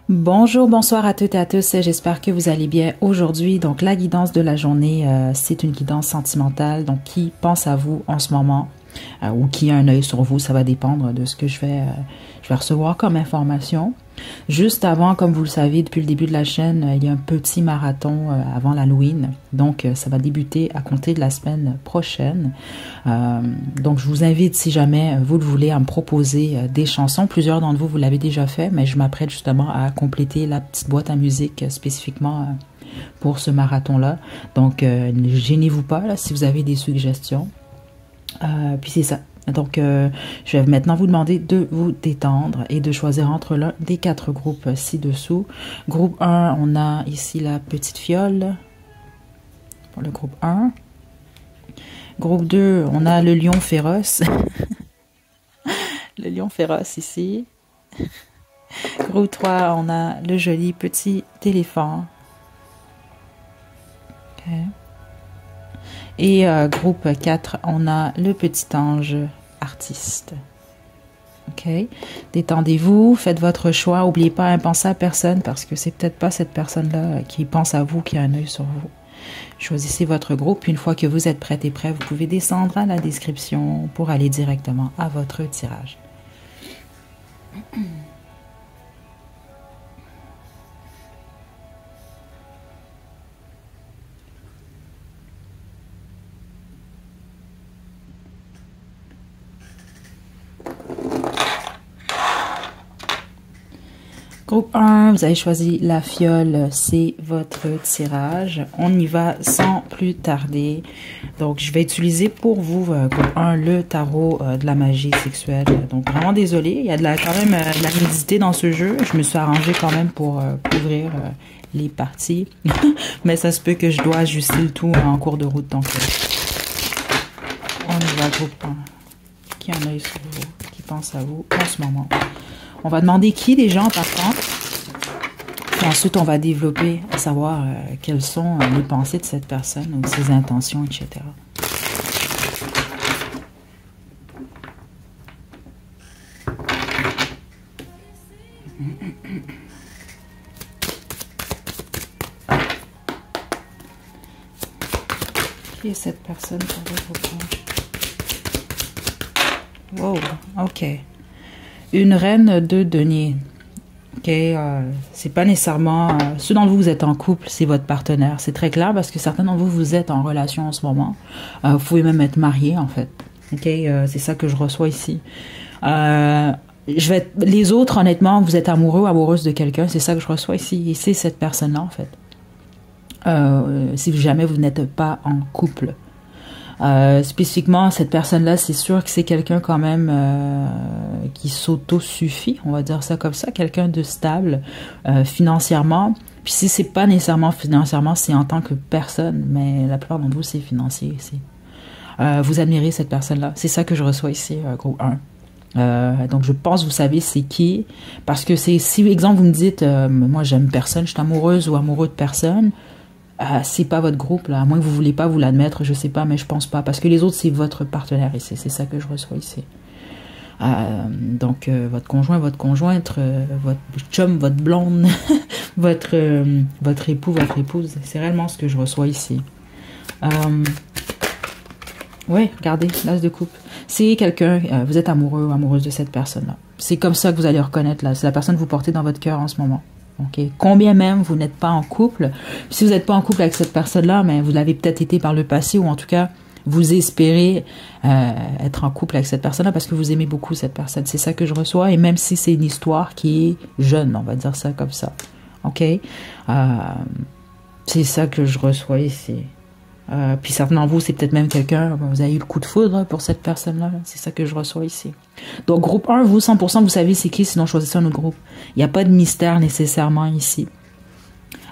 Bonjour, bonsoir à toutes et à tous, j'espère que vous allez bien aujourd'hui. Donc la guidance de la journée, c'est une guidance sentimentale, donc qui pense à vous en ce moment ou qui a un œil sur vous, ça va dépendre de ce que je vais recevoir comme information. Juste avant, comme vous le savez, depuis le début de la chaîne, il y a un petit marathon avant l'Halloween. Donc, ça va débuter à compter de la semaine prochaine. Donc, je vous invite, si jamais vous le voulez, à me proposer des chansons. Plusieurs d'entre vous, vous l'avez déjà fait, mais je m'apprête justement à compléter la petite boîte à musique spécifiquement pour ce marathon-là. Donc, ne gênez-vous pas là, si vous avez des suggestions. Puis c'est ça. Donc, je vais maintenant vous demander de vous détendre et de choisir entre l'un des 4 groupes ci-dessous. Groupe 1, on a ici la petite fiole pour le groupe 1. Groupe 2, on a le lion féroce. Le lion féroce ici. Groupe 3, on a le joli petit éléphant. OK. Et groupe 4, on a le petit ange artiste. OK? Détendez-vous, faites votre choix. N'oubliez pas à penser à personne parce que c'est peut-être pas cette personne-là qui pense à vous, qui a un œil sur vous. Choisissez votre groupe. Puis une fois que vous êtes prête et prêt, vous pouvez descendre à la description pour aller directement à votre tirage. Groupe 1, vous avez choisi la fiole, c'est votre tirage. On y va sans plus tarder. Donc, je vais utiliser pour vous, groupe 1, le tarot de la magie sexuelle. Donc, vraiment désolé, il y a quand même de la nudité dans ce jeu. Je me suis arrangée quand même pour couvrir les parties. Mais ça se peut que je dois ajuster le tout en cours de route. Donc, on y va, groupe 1. Qui a un œil sur vous, qui pense à vous en ce moment. On va demander qui des gens par contre. Puis ensuite, on va développer à savoir quelles sont les pensées de cette personne ou ses intentions, etc. Qui est cette personne pour votre Wow, ok. Une reine de denier. Ok, c'est pas nécessairement ceux d'entre vous, vous êtes en couple, c'est votre partenaire. C'est très clair parce que certains d'entre vous, vous êtes en relation en ce moment. Vous pouvez même être mariés en fait. Ok, c'est ça que je reçois ici. Les autres, honnêtement, vous êtes amoureux ou amoureuse de quelqu'un, c'est ça que je reçois ici. Et c'est cette personne-là en fait. Si jamais vous n'êtes pas en couple. Spécifiquement, cette personne-là, c'est sûr que c'est quelqu'un quand même qui s'auto-suffit, on va dire ça comme ça, quelqu'un de stable financièrement. Puis si c'est pas nécessairement financièrement, c'est en tant que personne, mais la plupart d'entre vous, c'est financier ici. Vous admirez cette personne-là, c'est ça que je reçois ici, groupe 1. Donc je pense vous savez c'est qui, parce que si exemple vous me dites moi j'aime personne, je suis amoureuse ou amoureux de personne, c'est pas votre groupe là, à moins que vous voulez pas vous l'admettre, je sais pas, mais je pense pas, parce que les autres c'est votre partenaire ici, c'est ça que je reçois ici. Donc votre conjoint, votre conjointe, votre chum, votre blonde, votre époux, votre épouse, c'est réellement ce que je reçois ici. Ouais, regardez, l'as de coupe. C'est quelqu'un, vous êtes amoureux ou amoureuse de cette personne-là. C'est comme ça que vous allez reconnaître là, c'est la personne que vous portez dans votre cœur en ce moment. Okay. Combien même vous n'êtes pas en couple. Si vous n'êtes pas en couple avec cette personne-là, mais vous l'avez peut-être été par le passé, ou en tout cas, vous espérez être en couple avec cette personne-là parce que vous aimez beaucoup cette personne. C'est ça que je reçois, et même si c'est une histoire qui est jeune, on va dire ça comme ça. OK? C'est ça que je reçois ici. Puis certains d'entre vous, c'est peut-être même quelqu'un, vous avez eu le coup de foudre pour cette personne-là. C'est ça que je reçois ici. Donc, groupe 1, vous, 100%, vous savez c'est qui, sinon choisissez un autre groupe. Il n'y a pas de mystère nécessairement ici.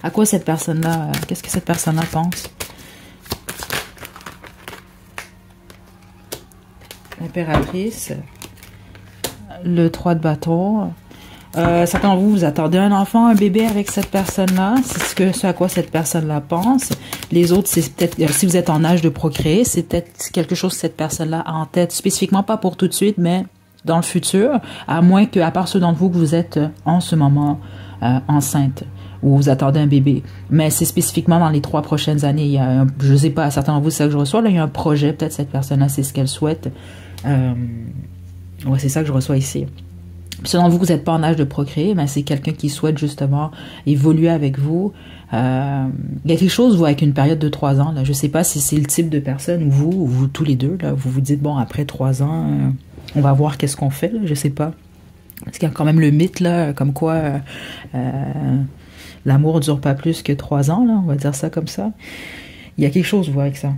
À quoi cette personne-là, qu'est-ce que cette personne-là pense? L'impératrice, le 3 de bâton. Certains d'entre vous, vous attendez un enfant, un bébé avec cette personne-là. C'est ce à quoi cette personne-là pense. Les autres, c'est peut-être, si vous êtes en âge de procréer, c'est peut-être quelque chose que cette personne-là a en tête, spécifiquement pas pour tout de suite, mais dans le futur, à moins que, à part ceux d'entre vous que vous êtes en ce moment enceinte ou vous attendez un bébé. Mais c'est spécifiquement dans les 3 prochaines années. Il y a je sais pas, à certains d'entre vous, c'est ça que je reçois. Là, il y a un projet, peut-être cette personne-là, c'est ce qu'elle souhaite. Ouais, c'est ça que je reçois ici. Ceux d'entre vous, vous n'êtes pas en âge de procréer, mais c'est quelqu'un qui souhaite justement évoluer avec vous. Il y a quelque chose, vous, avec une période de 3 ans. Là, je ne sais pas si c'est le type de personne où vous tous les deux, là, vous vous dites, bon, après 3 ans, on va voir qu'est-ce qu'on fait. Là, je ne sais pas. Parce qu'il y a quand même le mythe, là, comme quoi l'amour ne dure pas plus que 3 ans. Là, on va dire ça comme ça. Il y a quelque chose, vous, avec ça.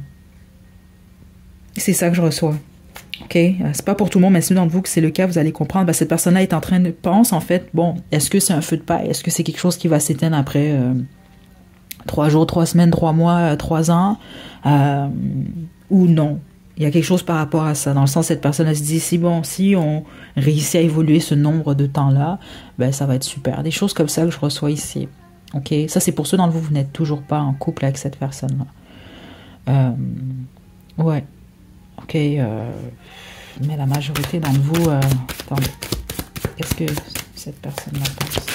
C'est ça que je reçois. OK? C'est pas pour tout le monde, mais si d'entre vous que c'est le cas, vous allez comprendre. Ben, cette personne-là est en train de penser, en fait, bon, est-ce que c'est un feu de paille? Est-ce que c'est quelque chose qui va s'éteindre après 3 jours, 3 semaines, 3 mois, 3 ans? Ou non? Il y a quelque chose par rapport à ça. Dans le sens, cette personne-là se dit, si bon, si on réussit à évoluer ce nombre de temps-là, ben, ça va être super. Des choses comme ça que je reçois ici. OK? Ça, c'est pour ceux d'entre vous, vous n'êtes toujours pas en couple avec cette personne-là. Ouais. OK, mais la majorité d'entre vous, attendez, qu'est-ce que cette personne-là pense?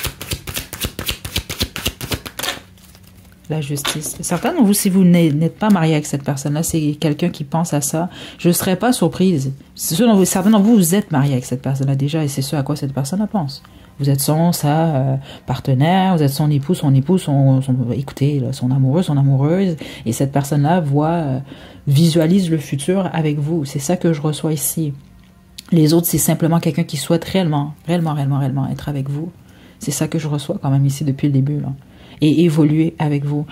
La justice. Certains d'entre vous, si vous n'êtes pas marié avec cette personne-là, c'est quelqu'un qui pense à ça, je ne serais pas surprise. Certains d'entre vous, vous êtes marié avec cette personne-là déjà, et c'est ce à quoi cette personne-là pense. Vous êtes sa partenaire, vous êtes son époux, écoutez, là, son amoureux, son amoureuse, et cette personne-là visualise le futur avec vous. C'est ça que je reçois ici. Les autres, c'est simplement quelqu'un qui souhaite réellement être avec vous. C'est ça que je reçois quand même ici depuis le début, là. Et évoluer avec vous.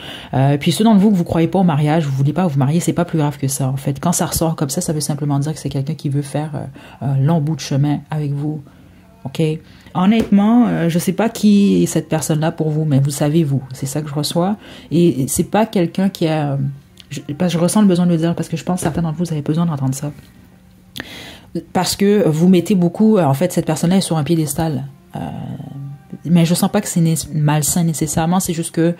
Puis ceux d'entre vous que vous croyez pas au mariage, vous voulez pas vous marier, c'est pas plus grave que ça, en fait. Quand ça ressort comme ça veut simplement dire que c'est quelqu'un qui veut faire un long bout de chemin avec vous. OK? Honnêtement, je sais pas qui est cette personne-là pour vous, mais vous savez, vous. C'est ça que je reçois. Et c'est pas quelqu'un qui a... je ressens le besoin de le dire, parce que je pense que certains d'entre vous avez besoin d'entendre ça. Parce que vous mettez beaucoup... en fait, cette personne-là est sur un piédestal. Mais je sens pas que c'est malsain nécessairement, c'est juste que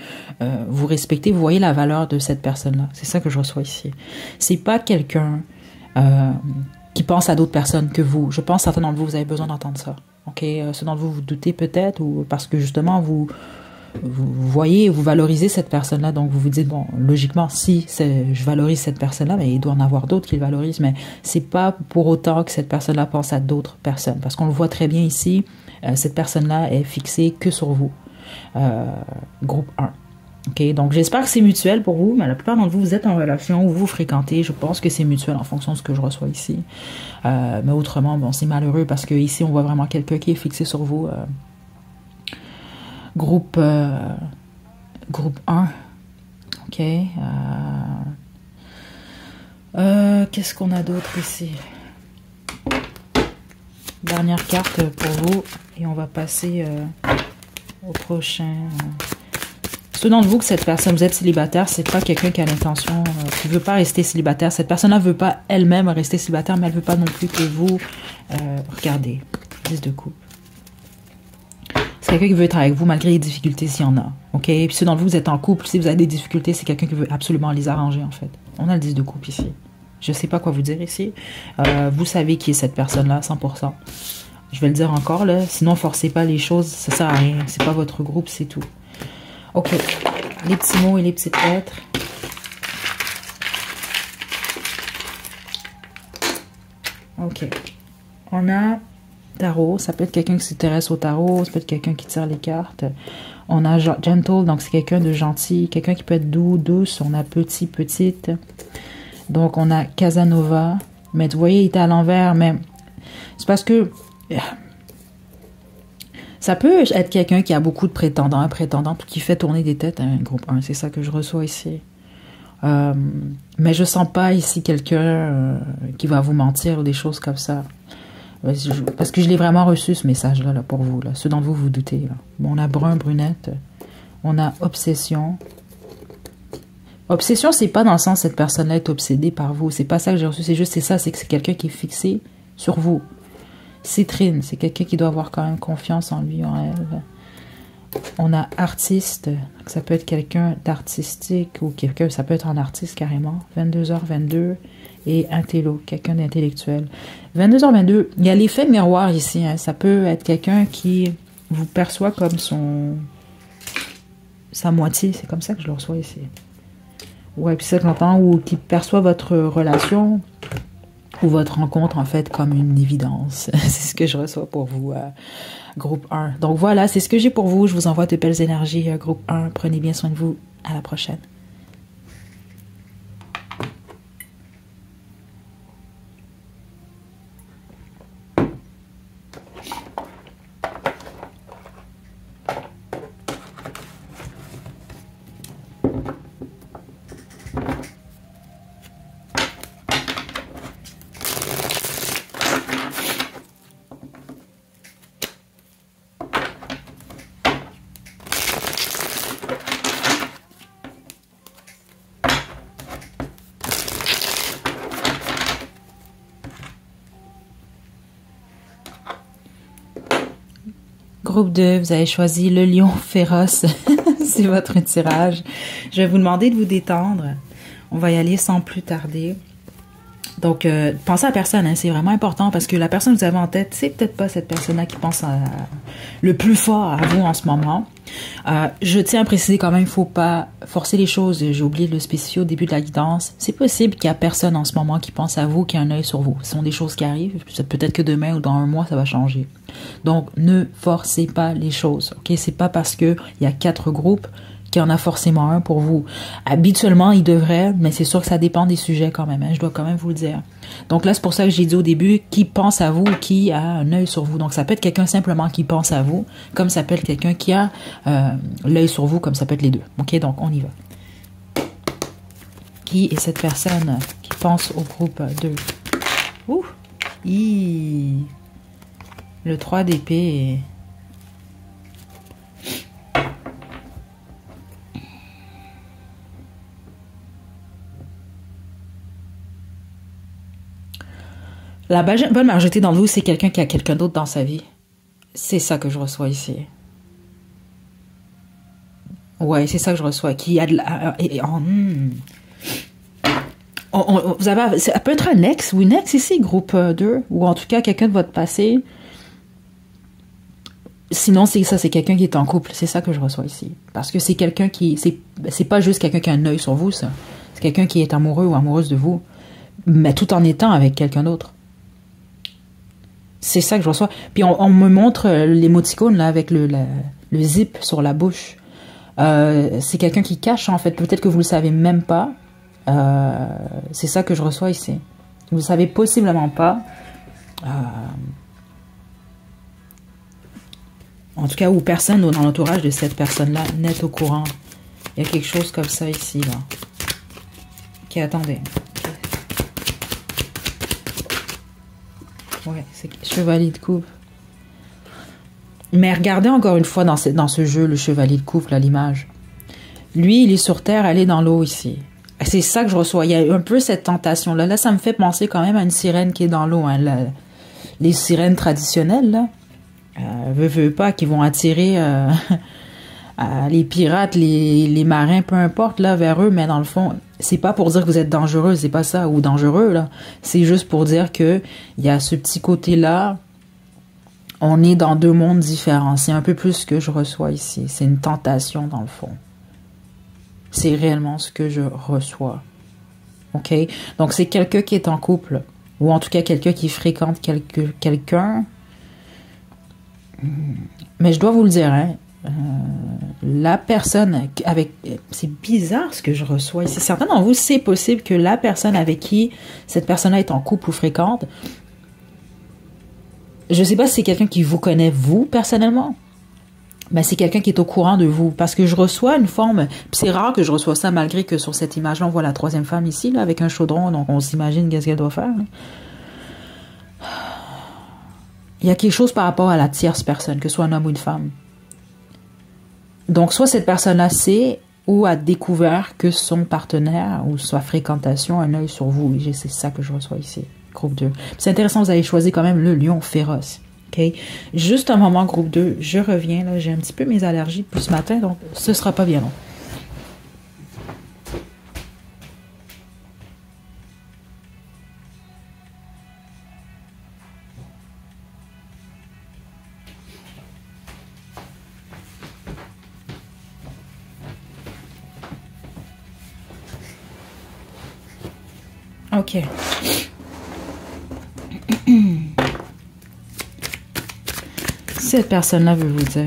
vous respectez, vous voyez la valeur de cette personne-là. C'est ça que je reçois ici. C'est pas quelqu'un qui pense à d'autres personnes que vous. Je pense que certains d'entre vous, vous avez besoin d'entendre ça. OK? Ceux d'entre vous, vous doutez peut-être, ou parce que justement, vous voyez, vous valorisez cette personne-là, donc vous vous dites, bon, logiquement, si je valorise cette personne-là, mais il doit en avoir d'autres qui le valorisent, mais c'est pas pour autant que cette personne-là pense à d'autres personnes, parce qu'on le voit très bien ici, cette personne-là est fixée que sur vous. Groupe 1. OK? Donc, j'espère que c'est mutuel pour vous, mais la plupart d'entre vous, vous êtes en relation ou vous fréquentez. Je pense que c'est mutuel en fonction de ce que je reçois ici. Mais autrement, bon, c'est malheureux parce que ici, on voit vraiment quelqu'un qui est fixé sur vous. Groupe 1. OK? Qu'est-ce qu'on a d'autre ici? Dernière carte pour vous. Et on va passer au prochain... Ceux d'entre vous que cette personne, vous êtes célibataire, c'est pas quelqu'un qui a l'intention, qui veut pas rester célibataire. Cette personne-là veut pas elle-même rester célibataire, mais elle veut pas non plus que vous... regardez, 10 de coupe. C'est quelqu'un qui veut être avec vous malgré les difficultés s'il y en a. OK? Puis ceux d'entre vous, vous êtes en couple, si vous avez des difficultés, c'est quelqu'un qui veut absolument les arranger, en fait. On a le 10 de coupe ici. Je sais pas quoi vous dire ici. Vous savez qui est cette personne-là, 100%. Je vais le dire encore, là. Sinon, forcez pas les choses, ça sert à rien. C'est pas votre groupe, c'est tout. OK. Les petits mots et les petites lettres. OK. On a tarot. Ça peut être quelqu'un qui s'intéresse au tarot. Ça peut être quelqu'un qui tire les cartes. On a gentle, donc c'est quelqu'un de gentil. Quelqu'un qui peut être doux, douce. On a petit, petite. Donc, on a Casanova. Mais vous voyez, il est à l'envers. Mais c'est parce que... Ça peut être quelqu'un qui a beaucoup de prétendants, prétendantes, qui fait tourner des têtes à un groupe 1. C'est ça que je reçois ici. Mais je sens pas ici quelqu'un qui va vous mentir ou des choses comme ça. Parce que je l'ai vraiment reçu, ce message-là, là, pour vous. Là. Ceux d'entre vous, vous doutez. Là. Bon, on a brun, brunette. On a obsession. Obsession, c'est pas dans le sens cette personne-là est obsédée par vous. C'est pas ça que j'ai reçu. C'est juste, c'est ça. C'est que c'est quelqu'un qui est fixé sur vous. Citrine, c'est quelqu'un qui doit avoir quand même confiance en lui, en elle. On a artiste, ça peut être quelqu'un d'artistique ou quelqu'un, ça peut être un artiste carrément. 22h22 et intello, quelqu'un d'intellectuel. 22h22, il y a l'effet miroir ici. Hein, ça peut être quelqu'un qui vous perçoit comme sa moitié. C'est comme ça que je le reçois ici. Ouais, puis ça que j'entends, ou qui perçoit votre relation ou votre rencontre en fait comme une évidence. C'est ce que je reçois pour vous, groupe 1. Donc voilà, c'est ce que j'ai pour vous. Je vous envoie de belles énergies, groupe 1. Prenez bien soin de vous. À la prochaine. Groupe 2, vous avez choisi le lion féroce. C'est votre tirage. Je vais vous demander de vous détendre. On va y aller sans plus tarder. Donc, pensez à la personne, hein, c'est vraiment important parce que la personne que vous avez en tête, c'est peut-être pas cette personne-là qui pense le plus fort à vous en ce moment. Je tiens à préciser quand même, il ne faut pas forcer les choses. J'ai oublié de le spécifier au début de la guidance. C'est possible qu'il n'y a personne en ce moment qui pense à vous, qui a un œil sur vous. Ce sont des choses qui arrivent. Peut-être que demain ou dans un mois, ça va changer. Donc, ne forcez pas les choses. Ok, c'est pas parce que il y a 4 groupes qu'il y en a forcément un pour vous. Habituellement, il devrait, mais c'est sûr que ça dépend des sujets quand même. Hein, je dois quand même vous le dire. Donc là, c'est pour ça que j'ai dit au début, qui pense à vous, qui a un œil sur vous. Donc ça peut être quelqu'un simplement qui pense à vous, comme ça peut être quelqu'un qui a l'œil sur vous, comme ça peut être les deux. Ok, donc on y va. Qui est cette personne qui pense au groupe 2? Ouh! Le 3 d'épée. La bonne majorité d'entre vous, c'est quelqu'un qui a quelqu'un d'autre dans sa vie. C'est ça que je reçois ici. Ouais, c'est ça que je reçois. Qui a de la... vous avez, ça peut être un ex ou une ex ici, groupe 2, ou en tout cas quelqu'un de votre passé. Sinon, c'est ça, c'est quelqu'un qui est en couple. C'est ça que je reçois ici. Parce que c'est quelqu'un qui... C'est pas juste quelqu'un qui a un œil sur vous, ça. C'est quelqu'un qui est amoureux ou amoureuse de vous, mais tout en étant avec quelqu'un d'autre. C'est ça que je reçois. Puis on me montre l'émoticône là avec le zip sur la bouche. C'est quelqu'un qui cache en fait. Peut-être que vous le savez même pas. C'est ça que je reçois ici. Vous le savez possiblement pas. En tout cas, ou personne dans l'entourage de cette personne-là n'est au courant. Il y a quelque chose comme ça ici là. Ok, attendez. Ouais, c'est chevalier de coupe. Mais regardez encore une fois dans ce jeu, le chevalier de coupe, là, l'image. Lui, il est sur terre, elle est dans l'eau ici. C'est ça que je reçois. Il y a un peu cette tentation-là. Là, ça me fait penser quand même à une sirène qui est dans l'eau. Hein. Les sirènes traditionnelles, là, veut pas, qui vont attirer les pirates, les marins, peu importe, là, vers eux. Mais dans le fond, c'est pas pour dire que vous êtes dangereux, c'est pas ça, ou dangereux, là. C'est juste pour dire que il y a ce petit côté-là. On est dans 2 mondes différents. C'est un peu plus ce que je reçois ici. C'est une tentation, dans le fond. C'est réellement ce que je reçois. OK? Donc, c'est quelqu'un qui est en couple. Ou en tout cas, quelqu'un qui fréquente quelqu'un. Mais je dois vous le dire, hein. La personne avec... C'est bizarre ce que je reçois ici. Certains d'entre vous, c'est possible que la personne avec qui cette personne-là est en couple ou fréquente, je ne sais pas si c'est quelqu'un qui vous connaît, vous, personnellement, mais c'est quelqu'un qui est au courant de vous. Parce que je reçois une forme... C'est rare que je reçois ça, malgré que sur cette image-là, on voit la 3e femme ici, là, avec un chaudron, donc on s'imagine qu'est-ce qu'elle doit faire. Là. Il y a quelque chose par rapport à la tierce personne, que ce soit un homme ou une femme. Donc, soit cette personne-là sait ou a découvert que son partenaire ou sa fréquentation a un œil sur vous. C'est ça que je reçois ici, groupe 2. C'est intéressant, vous avez choisi quand même le lion féroce. OK? Juste un moment, groupe 2, je reviens, là, j'ai un petit peu mes allergies depuis ce matin, donc ce sera pas bien long. OK. Cette personne-là veut vous dire.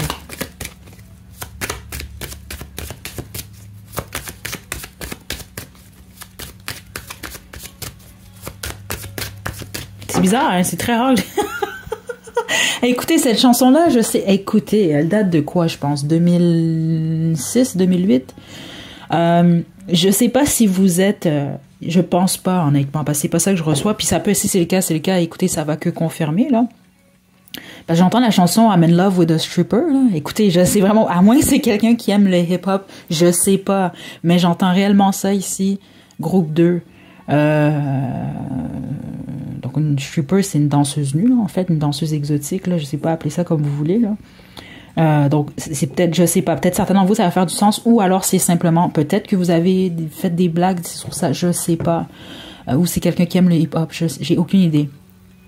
C'est bizarre, hein? C'est très rare. Écoutez, cette chanson-là, je sais. Écoutez, elle date de quoi, je pense? 2006, 2008? Je sais pas si vous êtes... je pense pas, honnêtement, parce que c'est pas ça que je reçois. Puis ça peut, si c'est le cas, c'est le cas. Écoutez, ça va que confirmer, là. Parce que j'entends la chanson I'm in love with a stripper, là. Écoutez, je sais vraiment... À moins que c'est quelqu'un qui aime le hip-hop, je sais pas. Mais j'entends réellement ça ici. Groupe 2. Donc une stripper, c'est une danseuse nue, là, en fait. Une danseuse exotique, là. Je sais pas, appeler ça comme vous voulez, là. Donc c'est peut-être, je sais pas, peut-être certains d'entre vous ça va faire du sens, ou alors c'est simplement, peut-être que vous avez fait des blagues sur ça, je sais pas, ou c'est quelqu'un qui aime le hip-hop, j'ai aucune idée,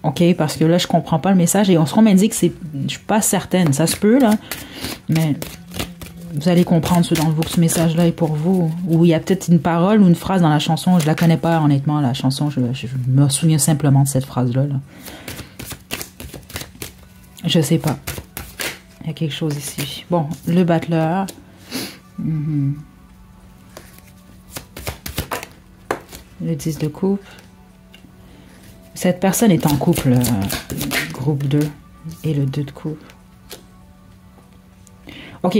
ok, parce que là je comprends pas le message, et on se m'indique que c'est, je suis pas certaine, ça se peut là, mais vous allez comprendre ce dont ce message-là est pour vous, ou il y a peut-être une parole ou une phrase dans la chanson, je la connais pas honnêtement, la chanson, je me souviens simplement de cette phrase-là, là. Je sais pas. Il y a quelque chose ici. Bon, le battleur. Le 10 de coupe. Cette personne est en couple, groupe 2. Et le 2 de coupe. OK,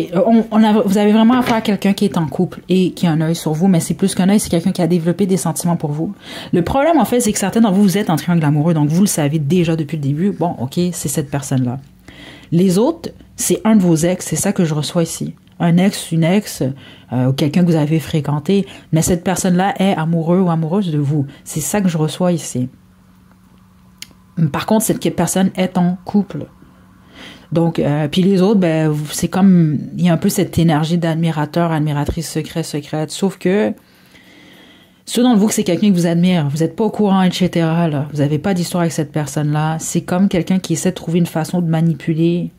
vous avez vraiment affaire à quelqu'un qui est en couple et qui a un œil sur vous, mais c'est plus qu'un œil, c'est quelqu'un qui a développé des sentiments pour vous. Le problème, en fait, c'est que certains d'entre vous, vous êtes en triangle amoureux, donc vous le savez déjà depuis le début. Bon, OK, c'est cette personne-là. Les autres, c'est un de vos ex, c'est ça que je reçois ici. Un ex, une ex, ou quelqu'un que vous avez fréquenté, mais cette personne-là est amoureux ou amoureuse de vous. C'est ça que je reçois ici. Par contre, cette personne est en couple. Donc, puis les autres, ben, c'est comme, il y a un peu cette énergie d'admirateur, admiratrice secrète, sauf que ceux d'entre vous que c'est quelqu'un que vous admire, vous n'êtes pas au courant, etc., là, vous n'avez pas d'histoire avec cette personne-là, c'est comme quelqu'un qui essaie de trouver une façon de manipuler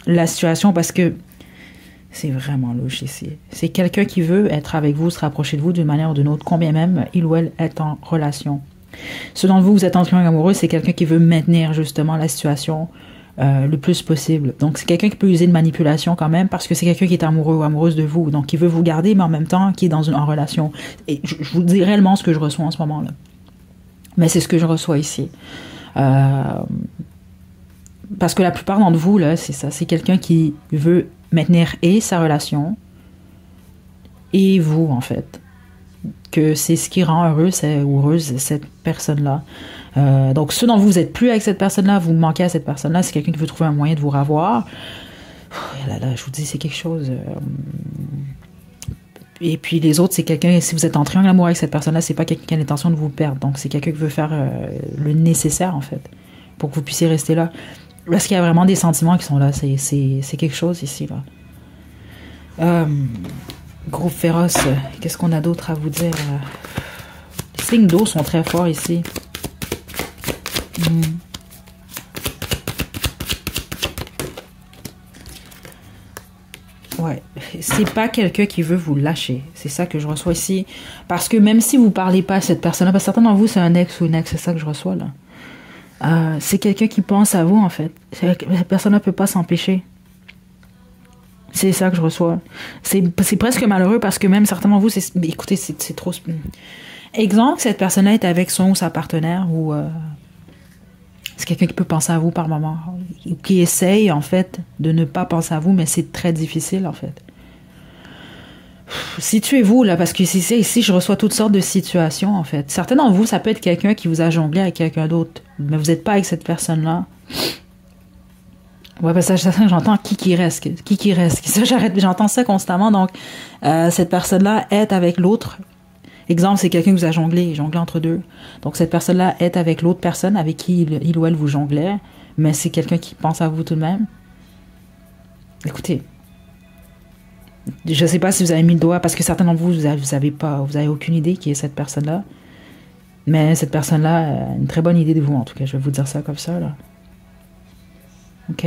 la situation parce que c'est vraiment louche ici. C'est quelqu'un qui veut être avec vous, se rapprocher de vous d'une manière ou d'une autre, combien même il ou elle est en relation. Ceux d'entre vous, vous êtes en triangle amoureux, c'est quelqu'un qui veut maintenir justement la situation le plus possible. Donc, c'est quelqu'un qui peut user de manipulation quand même parce que c'est quelqu'un qui est amoureux ou amoureuse de vous. Donc, qui veut vous garder, mais en même temps, qui est en relation. Et je vous dis réellement ce que je reçois en ce moment-là. Mais c'est ce que je reçois ici. Parce que la plupart d'entre vous, là, c'est ça. C'est quelqu'un qui veut maintenir et sa relation et vous, en fait. Que c'est ce qui rend heureuse cette personne-là. Donc, ceux dont vous n'êtes plus avec cette personne-là, vous manquez à cette personne-là, c'est quelqu'un qui veut trouver un moyen de vous revoir. Là, je vous dis, c'est quelque chose. Et puis les autres, c'est quelqu'un, si vous êtes en triangle amoureux avec cette personne-là, c'est pas quelqu'un qui a l'intention de vous perdre. Donc, c'est quelqu'un qui veut faire le nécessaire, en fait, pour que vous puissiez rester là. Parce qu'il y a vraiment des sentiments qui sont là. C'est quelque chose ici, là. Groupe féroce, qu'est-ce qu'on a d'autre à vous dire? Les signes d'eau sont très forts ici. Ouais, c'est pas quelqu'un qui veut vous lâcher. C'est ça que je reçois ici. Parce que même si vous parlez pas à cette personne-là, parce que certains d'entre vous, c'est un ex ou une ex, c'est ça que je reçois, là. C'est quelqu'un qui pense à vous, en fait. Cette personne-là peut pas s'empêcher. C'est ça que je reçois. C'est presque malheureux parce que même certainement vous, écoutez, c'est trop... Exemple, cette personne-là est avec son ou sa partenaire ou c'est quelqu'un qui peut penser à vous par moment. Qui essaye, en fait, de ne pas penser à vous, mais c'est très difficile, en fait. Situez-vous, là, parce que ici, je reçois toutes sortes de situations, en fait. Certains d'entre vous, ça peut être quelqu'un qui vous a jonglé avec quelqu'un d'autre, mais vous n'êtes pas avec cette personne-là. Ouais, parce que j'entends qui reste. Ça, j'entends ça constamment. Donc, cette personne-là est avec l'autre Exemple, c'est quelqu'un que vous a jonglé entre deux. Donc, cette personne-là est avec l'autre personne avec qui il ou elle vous jonglait, mais c'est quelqu'un qui pense à vous tout de même. Écoutez, je ne sais pas si vous avez mis le doigt, parce que certains d'entre vous, vous avez aucune idée qui est cette personne-là. Mais cette personne-là a une très bonne idée de vous, en tout cas. Je vais vous dire ça comme ça, là. OK?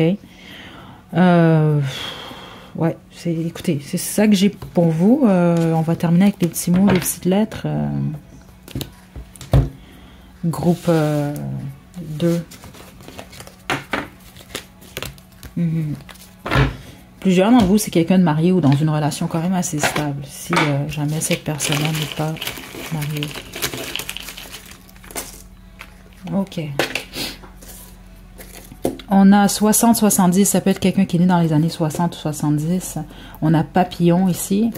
Ouais, écoutez, c'est ça que j'ai pour vous. On va terminer avec des petits mots, des petites lettres. Groupe 2. Plusieurs d'entre vous, c'est quelqu'un de marié ou dans une relation quand même assez stable. Si jamais cette personne-là n'est pas mariée. OK. On a 60-70, ça peut être quelqu'un qui est né dans les années 60 ou 70. On a papillon ici.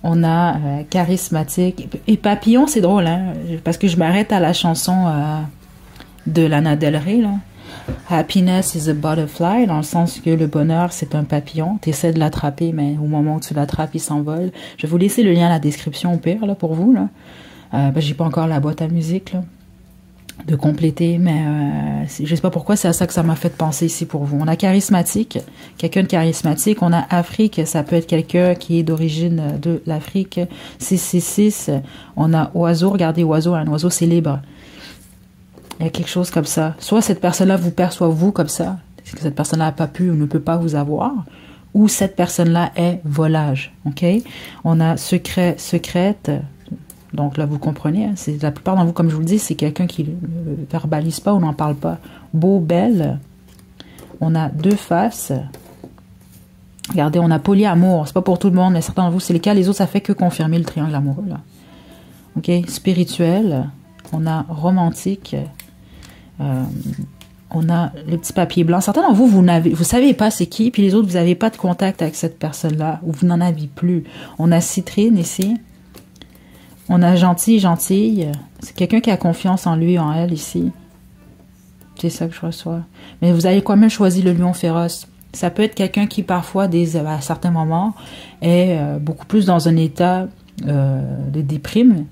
On a charismatique. Et papillon, c'est drôle, hein? Parce que je m'arrête à la chanson de Lana Del Rey, là. Happiness is a butterfly, dans le sens que le bonheur, c'est un papillon. Tu essaies de l'attraper, mais au moment où tu l'attrapes, il s'envole. Je vais vous laisser le lien à la description au pire, là, pour vous, là. J'ai pas encore la boîte à musique, là, de compléter, mais je sais pas pourquoi, c'est à ça que ça m'a fait penser ici pour vous. On a charismatique, quelqu'un de charismatique. On a Afrique, ça peut être quelqu'un qui est d'origine de l'Afrique. 666, on a oiseau, regardez oiseau, un oiseau c'est libre. Il y a quelque chose comme ça. Soit cette personne-là vous perçoit vous comme ça, que cette personne-là n'a pas pu ou ne peut pas vous avoir, ou cette personne-là est volage, ok? On a secret, secrète. Donc là, vous comprenez, hein, c'est la plupart d'entre vous, comme je vous le dis, c'est quelqu'un qui ne verbalise pas ou n'en parle pas. Beau, belle. On a deux faces. Regardez, on a polyamour. C'est pas pour tout le monde, mais certains d'entre vous, c'est les cas. Les autres, ça fait que confirmer le triangle amoureux, là. Ok? Spirituel. On a romantique. On a le petit papier blanc. Certains d'entre vous, vous savez pas c'est qui, puis les autres, vous n'avez pas de contact avec cette personne-là, ou vous n'en avez plus. On a citrine ici. On a gentil, gentille. C'est quelqu'un qui a confiance en lui, en elle, ici. C'est ça que je reçois. Mais vous avez quand même choisi le lion féroce. Ça peut être quelqu'un qui, parfois, à certains moments, est beaucoup plus dans un état de déprime.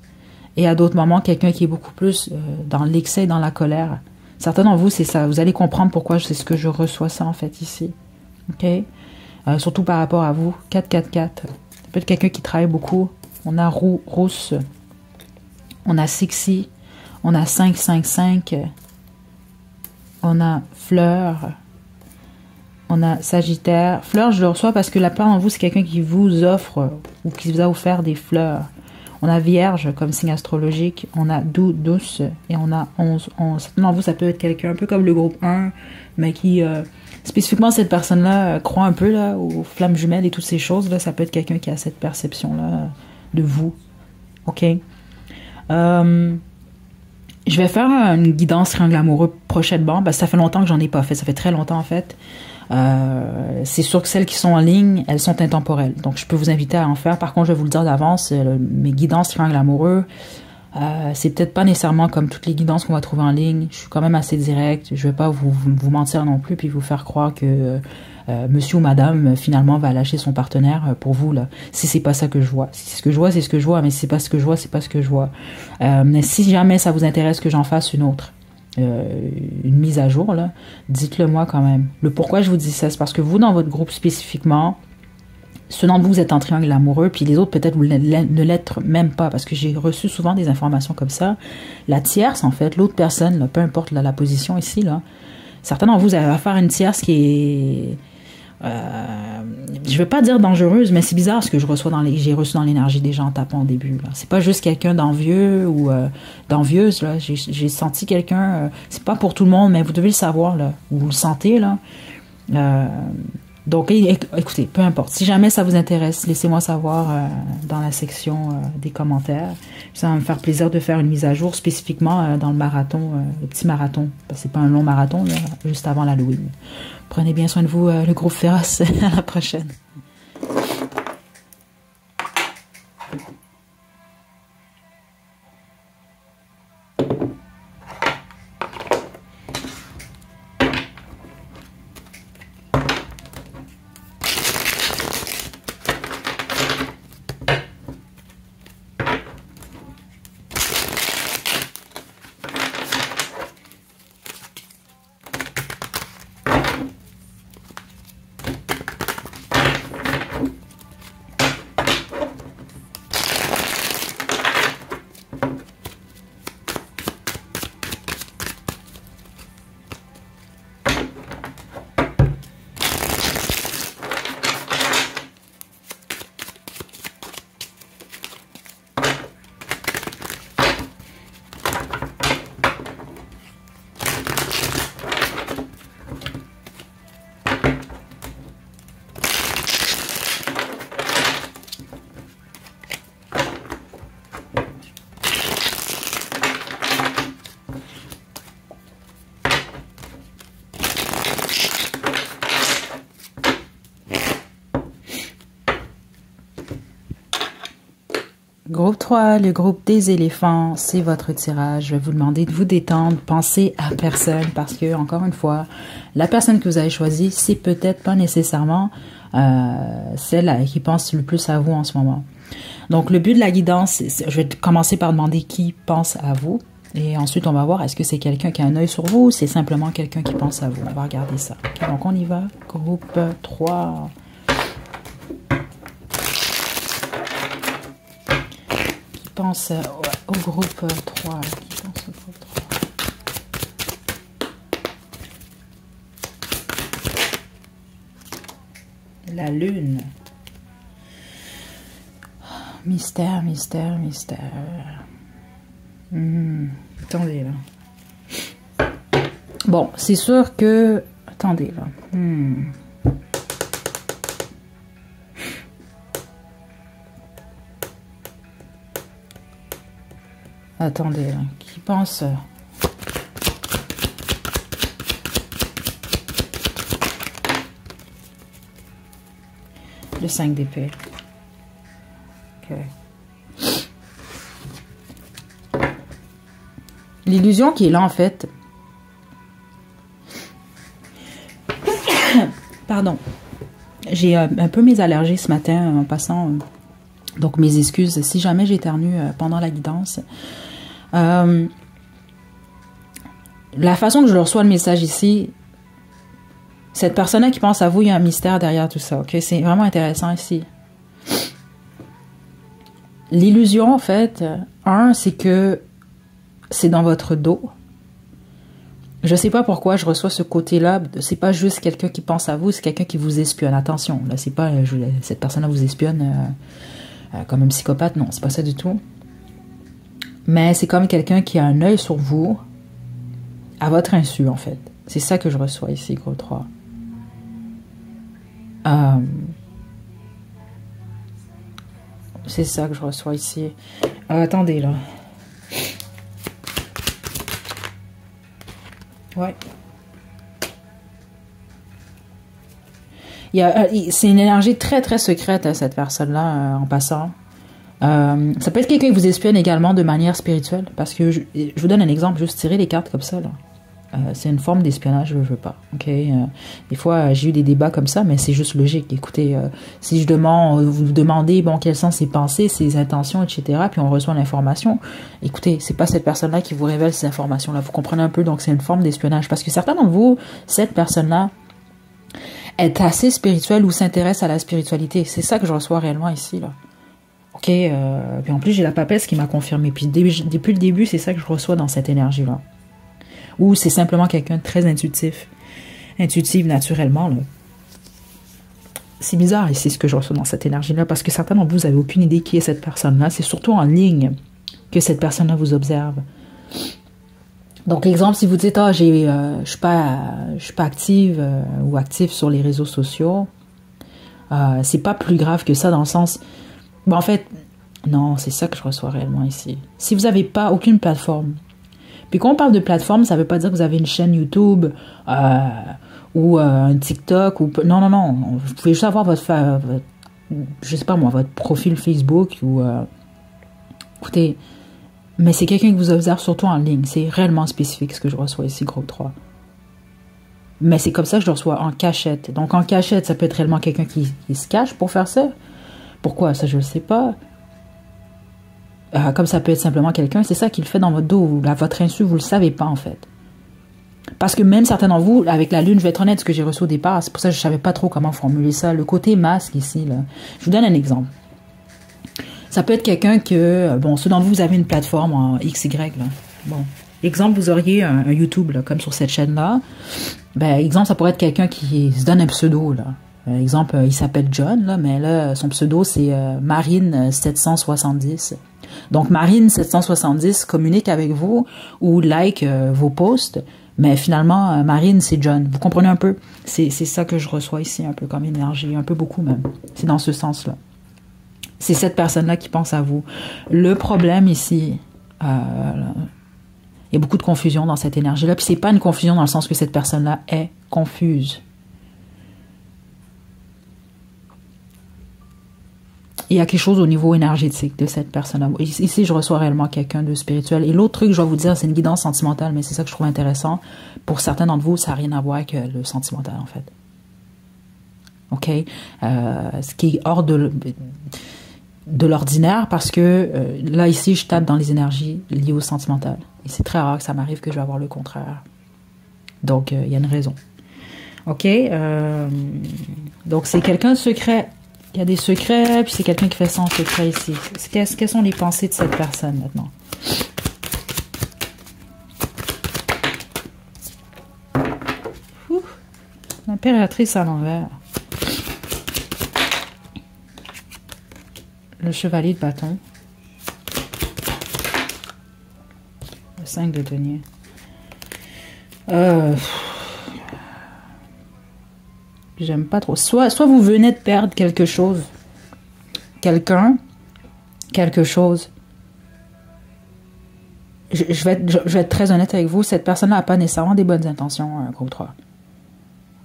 Et à d'autres moments, quelqu'un qui est beaucoup plus dans l'excès et dans la colère. Certains d'entre vous, c'est ça. Vous allez comprendre pourquoi c'est ce que je reçois ça, en fait, ici. OK? Surtout par rapport à vous. 4-4-4. Ça peut être quelqu'un qui travaille beaucoup. On a rousse, on a sexy, on a 5-5-5, on a fleur, on a sagittaire. Fleur, je le reçois parce que la plupart d'entre vous, c'est quelqu'un qui vous offre ou qui vous a offert des fleurs. On a vierge comme signe astrologique, on a douce et on a 11. Certains d'entre vous, ça peut être quelqu'un un peu comme le groupe 1, mais qui... spécifiquement, cette personne-là croit un peu là, aux flammes jumelles et toutes ces choses-là. Ça peut être quelqu'un qui a cette perception-là de vous. OK? Je vais faire une guidance triangle amoureux prochainement. Ça fait longtemps que j'en ai pas fait. Ça fait très longtemps, en fait. C'est sûr que celles qui sont en ligne, elles sont intemporelles. Donc, je peux vous inviter à en faire. Par contre, je vais vous le dire d'avance, mes guidances triangle amoureux, c'est peut-être pas nécessairement comme toutes les guidances qu'on va trouver en ligne. Je suis quand même assez direct. Je vais pas vous mentir non plus puis vous faire croire que monsieur ou madame finalement va lâcher son partenaire pour vous là. Si c'est pas ça que je vois. Si c'est ce que je vois, c'est ce que je vois. Mais si c'est pas ce que je vois, c'est pas ce que je vois. Mais si jamais ça vous intéresse que j'en fasse une autre, une mise à jour là, dites-le moi quand même. Le pourquoi je vous dis ça, c'est parce que vous dans votre groupe spécifiquement, ceux d'entre vous, vous êtes en triangle amoureux, puis les autres, peut-être, vous ne l'êtes même pas, parce que j'ai reçu souvent des informations comme ça. La tierce, en fait, l'autre personne, là, peu importe la position ici, là, certains d'entre vous avez affaire à une tierce qui est... je veux pas dire dangereuse, mais c'est bizarre ce que j'ai reçu dans l'énergie des gens en tapant au début. C'est pas juste quelqu'un d'envieux ou d'envieuse, là. J'ai senti quelqu'un... c'est pas pour tout le monde, mais vous devez le savoir, là. Vous le sentez, là. Donc, écoutez, peu importe. Si jamais ça vous intéresse, laissez-moi savoir dans la section des commentaires. Ça va me faire plaisir de faire une mise à jour spécifiquement dans le marathon, le petit marathon. Parce que c'est pas un long marathon, là, juste avant l'Halloween. Prenez bien soin de vous, le groupe féroce. À la prochaine. Groupe 3, le groupe des éléphants, c'est votre tirage. Je vais vous demander de vous détendre. Pensez à personne parce que, encore une fois, la personne que vous avez choisie, c'est peut-être pas nécessairement celle qui pense le plus à vous en ce moment. Donc, le but de la guidance, je vais commencer par demander qui pense à vous. Et ensuite, on va voir, est-ce que c'est quelqu'un qui a un œil sur vous ou c'est simplement quelqu'un qui pense à vous. On va regarder ça. Okay, donc, on y va. Groupe 3. Pense au groupe 3. Qui pense au groupe 3? La lune. Mystère, mystère, mystère. Attendez, là. Bon, c'est sûr que... Attendez, là. Attendez, là. Qui pense... Le 5 d'épée. Ok. L'illusion qui est là, en fait... Pardon. J'ai un peu mes allergies ce matin en passant... donc, mes excuses si jamais j'éternue pendant la guidance. La façon que je reçois le message ici, cette personne-là qui pense à vous, il y a un mystère derrière tout ça. Ok, c'est vraiment intéressant ici. L'illusion, en fait, c'est que c'est dans votre dos. Je sais pas pourquoi je reçois ce côté-là. C'est pas juste quelqu'un qui pense à vous, c'est quelqu'un qui vous espionne. Attention, là, c'est pas cette personne-là vous espionne comme un psychopathe. Non, c'est pas ça du tout. Mais c'est comme quelqu'un qui a un œil sur vous à votre insu, en fait. C'est ça que je reçois ici, gros 3. C'est ça que je reçois ici. Attendez, là. Ouais. C'est une énergie très, très secrète, cette personne-là, en passant. Ça peut être quelqu'un qui vous espionne également de manière spirituelle. Parce que, je vous donne un exemple, juste tirer les cartes comme ça, là. C'est une forme d'espionnage, je veux pas. Ok. Des fois, j'ai eu des débats comme ça, mais c'est juste logique. Écoutez, si vous demandez, bon, quelles sont ses pensées, ses intentions, etc., puis on reçoit l'information. Écoutez, c'est pas cette personne-là qui vous révèle ces informations-là. Vous comprenez un peu, donc c'est une forme d'espionnage. Parce que certains d'entre vous, cette personne-là est assez spirituelle ou s'intéresse à la spiritualité. C'est ça que je reçois réellement ici, là. Ok. Puis en plus, j'ai la papesse qui m'a confirmé. Puis depuis le début, c'est ça que je reçois dans cette énergie-là. Ou c'est simplement quelqu'un de très intuitif. Intuitive naturellement, là. C'est bizarre ici ce que je reçois dans cette énergie-là, parce que certains d'entre vous n'avez aucune idée qui est cette personne-là. C'est surtout en ligne que cette personne-là vous observe. Donc, exemple, si vous dites, je suis pas active ou actif sur les réseaux sociaux, c'est pas plus grave que ça dans le sens... Bon, en fait, non, c'est ça que je reçois réellement ici. Si vous n'avez pas aucune plateforme, puis quand on parle de plateforme, ça ne veut pas dire que vous avez une chaîne YouTube ou un TikTok. Non. Vous pouvez juste avoir je sais pas moi, votre profil Facebook ou... écoutez, mais c'est quelqu'un qui vous observe surtout en ligne. C'est réellement spécifique ce que je reçois ici, groupe 3. Mais c'est comme ça que je le reçois en cachette. Donc en cachette, ça peut être réellement quelqu'un qui se cache pour faire ça. Pourquoi? Ça, je ne le sais pas. Comme ça peut être simplement quelqu'un, c'est ça qu'il fait dans votre dos, à votre insu, vous ne le savez pas en fait. Parce que même certains d'entre vous, avec la lune, je vais être honnête, ce que j'ai reçu au départ, c'est pour ça que je ne savais pas trop comment formuler ça, le côté masque ici, là. Je vous donne un exemple. Ça peut être quelqu'un que, bon, ceux d'entre vous, vous avez une plateforme en XY, là. Bon, exemple, vous auriez un YouTube, là, comme sur cette chaîne-là. Ben, exemple, ça pourrait être quelqu'un qui se donne un pseudo, là. Exemple, il s'appelle John, là, mais là, son pseudo, c'est Marine770. Donc, Marine770 communique avec vous ou like vos posts, mais finalement, Marine, c'est John. Vous comprenez un peu? C'est ça que je reçois ici, un peu comme énergie, un peu beaucoup même. C'est dans ce sens-là. C'est cette personne-là qui pense à vous. Le problème ici, il y a beaucoup de confusion dans cette énergie-là, puis c'est pas une confusion dans le sens que cette personne-là est confuse. il y a quelque chose au niveau énergétique de cette personne-là. Ici, je reçois réellement quelqu'un de spirituel. Et l'autre truc, je vais vous dire, c'est une guidance sentimentale, mais c'est ça que je trouve intéressant. Pour certains d'entre vous, ça n'a rien à voir avec le sentimental, en fait. OK? Ce qui est hors de l'ordinaire, parce que là, ici, je tape dans les énergies liées au sentimental. Et c'est très rare que ça m'arrive que je vais avoir le contraire. Donc, il y a une raison. OK? Donc, c'est quelqu'un de secret. Il y a des secrets, puis c'est quelqu'un qui fait son secret ici. Quelles sont les pensées de cette personne maintenant? L'impératrice à l'envers. Le chevalier de bâton. Le 5 de denier. J'aime pas trop. Soit vous venez de perdre quelque chose. Quelqu'un. Quelque chose. Je vais être très honnête avec vous. Cette personne-là n'a pas nécessairement des bonnes intentions, groupe 3.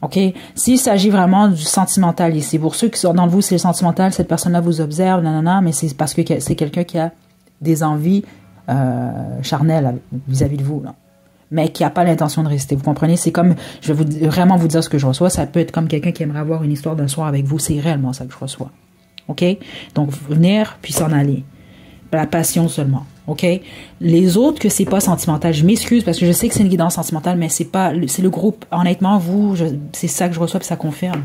OK? S'il s'agit vraiment du sentimental ici, pour ceux qui sont dans vous, c'est le sentimental, cette personne-là vous observe, nanana, mais c'est parce que c'est quelqu'un qui a des envies charnelles vis-à-vis de vous, là. Mais qui n'a pas l'intention de rester. Vous comprenez? C'est comme, je vais vraiment vous dire ce que je reçois. Ça peut être comme quelqu'un qui aimerait avoir une histoire d'un soir avec vous. C'est réellement ça que je reçois. OK? Donc, venir, puis s'en aller. La passion seulement. OK? Les autres, que c'est pas sentimental. Je m'excuse parce que je sais que c'est une guidance sentimentale, mais c'est pas, c'est le groupe. Honnêtement, vous, c'est ça que je reçois, puis ça confirme.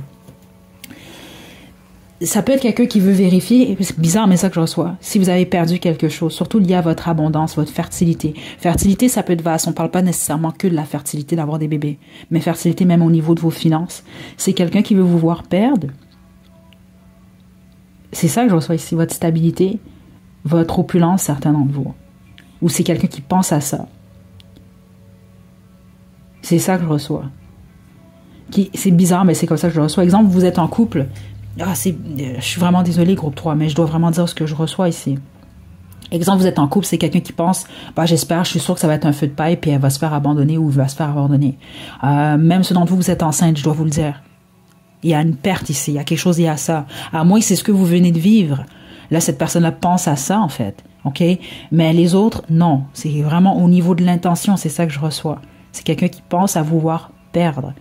Ça peut être quelqu'un qui veut vérifier, c'est bizarre, mais c'est ça que je reçois. Si vous avez perdu quelque chose, surtout lié à votre abondance, votre fertilité. Fertilité, ça peut être vaste. On parle pas nécessairement que de la fertilité, d'avoir des bébés. Mais fertilité, même au niveau de vos finances. C'est quelqu'un qui veut vous voir perdre. C'est ça que je reçois ici. Votre stabilité, votre opulence, certains d'entre vous. Ou c'est quelqu'un qui pense à ça. C'est ça que je reçois. C'est bizarre, mais c'est comme ça que je le reçois. Exemple, vous êtes en couple. Je suis vraiment désolée, groupe 3, mais je dois vraiment dire ce que je reçois ici. Exemple, vous êtes en couple, c'est quelqu'un qui pense, j'espère, je suis sûre que ça va être un feu de paille, puis elle va se faire abandonner ou il va se faire abandonner. Même ceux d'entre vous, vous êtes enceinte, je dois vous le dire. Il y a une perte ici, il y a quelque chose lié à ça. À moins que c'est ce que vous venez de vivre. Là, cette personne-là pense à ça, en fait. OK? Mais les autres, non. C'est vraiment au niveau de l'intention, c'est ça que je reçois. C'est quelqu'un qui pense à vous voir perdre.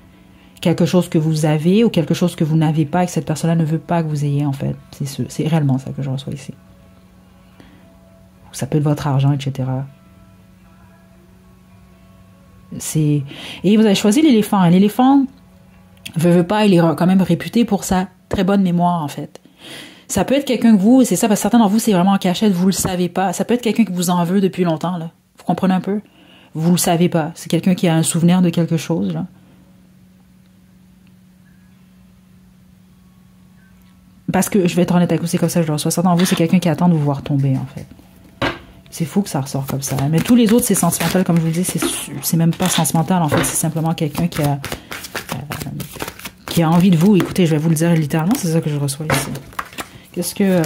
Quelque chose que vous avez ou quelque chose que vous n'avez pas et que cette personne-là ne veut pas que vous ayez, en fait. C'est réellement ça que je reçois ici. Ça peut être votre argent, etc. Et vous avez choisi l'éléphant. L'éléphant, veut pas, il est quand même réputé pour sa très bonne mémoire, en fait. Ça peut être quelqu'un que vous, c'est ça, parce que certains d'entre vous, c'est vraiment en cachette, vous le savez pas. Ça peut être quelqu'un qui vous en veut depuis longtemps, là. Vous comprenez un peu? Vous le savez pas. C'est quelqu'un qui a un souvenir de quelque chose, là. Parce que, je vais être honnête avec vous, c'est comme ça que je le reçois. Certains d'entre vous, c'est quelqu'un qui attend de vous voir tomber, en fait. C'est fou que ça ressort comme ça. Mais tous les autres, c'est sentimental, comme je vous le dis, c'est même pas sentimental, en fait. C'est simplement quelqu'un qui a envie de vous. Écoutez, je vais vous le dire littéralement, c'est ça que je reçois ici. Qu'est-ce que...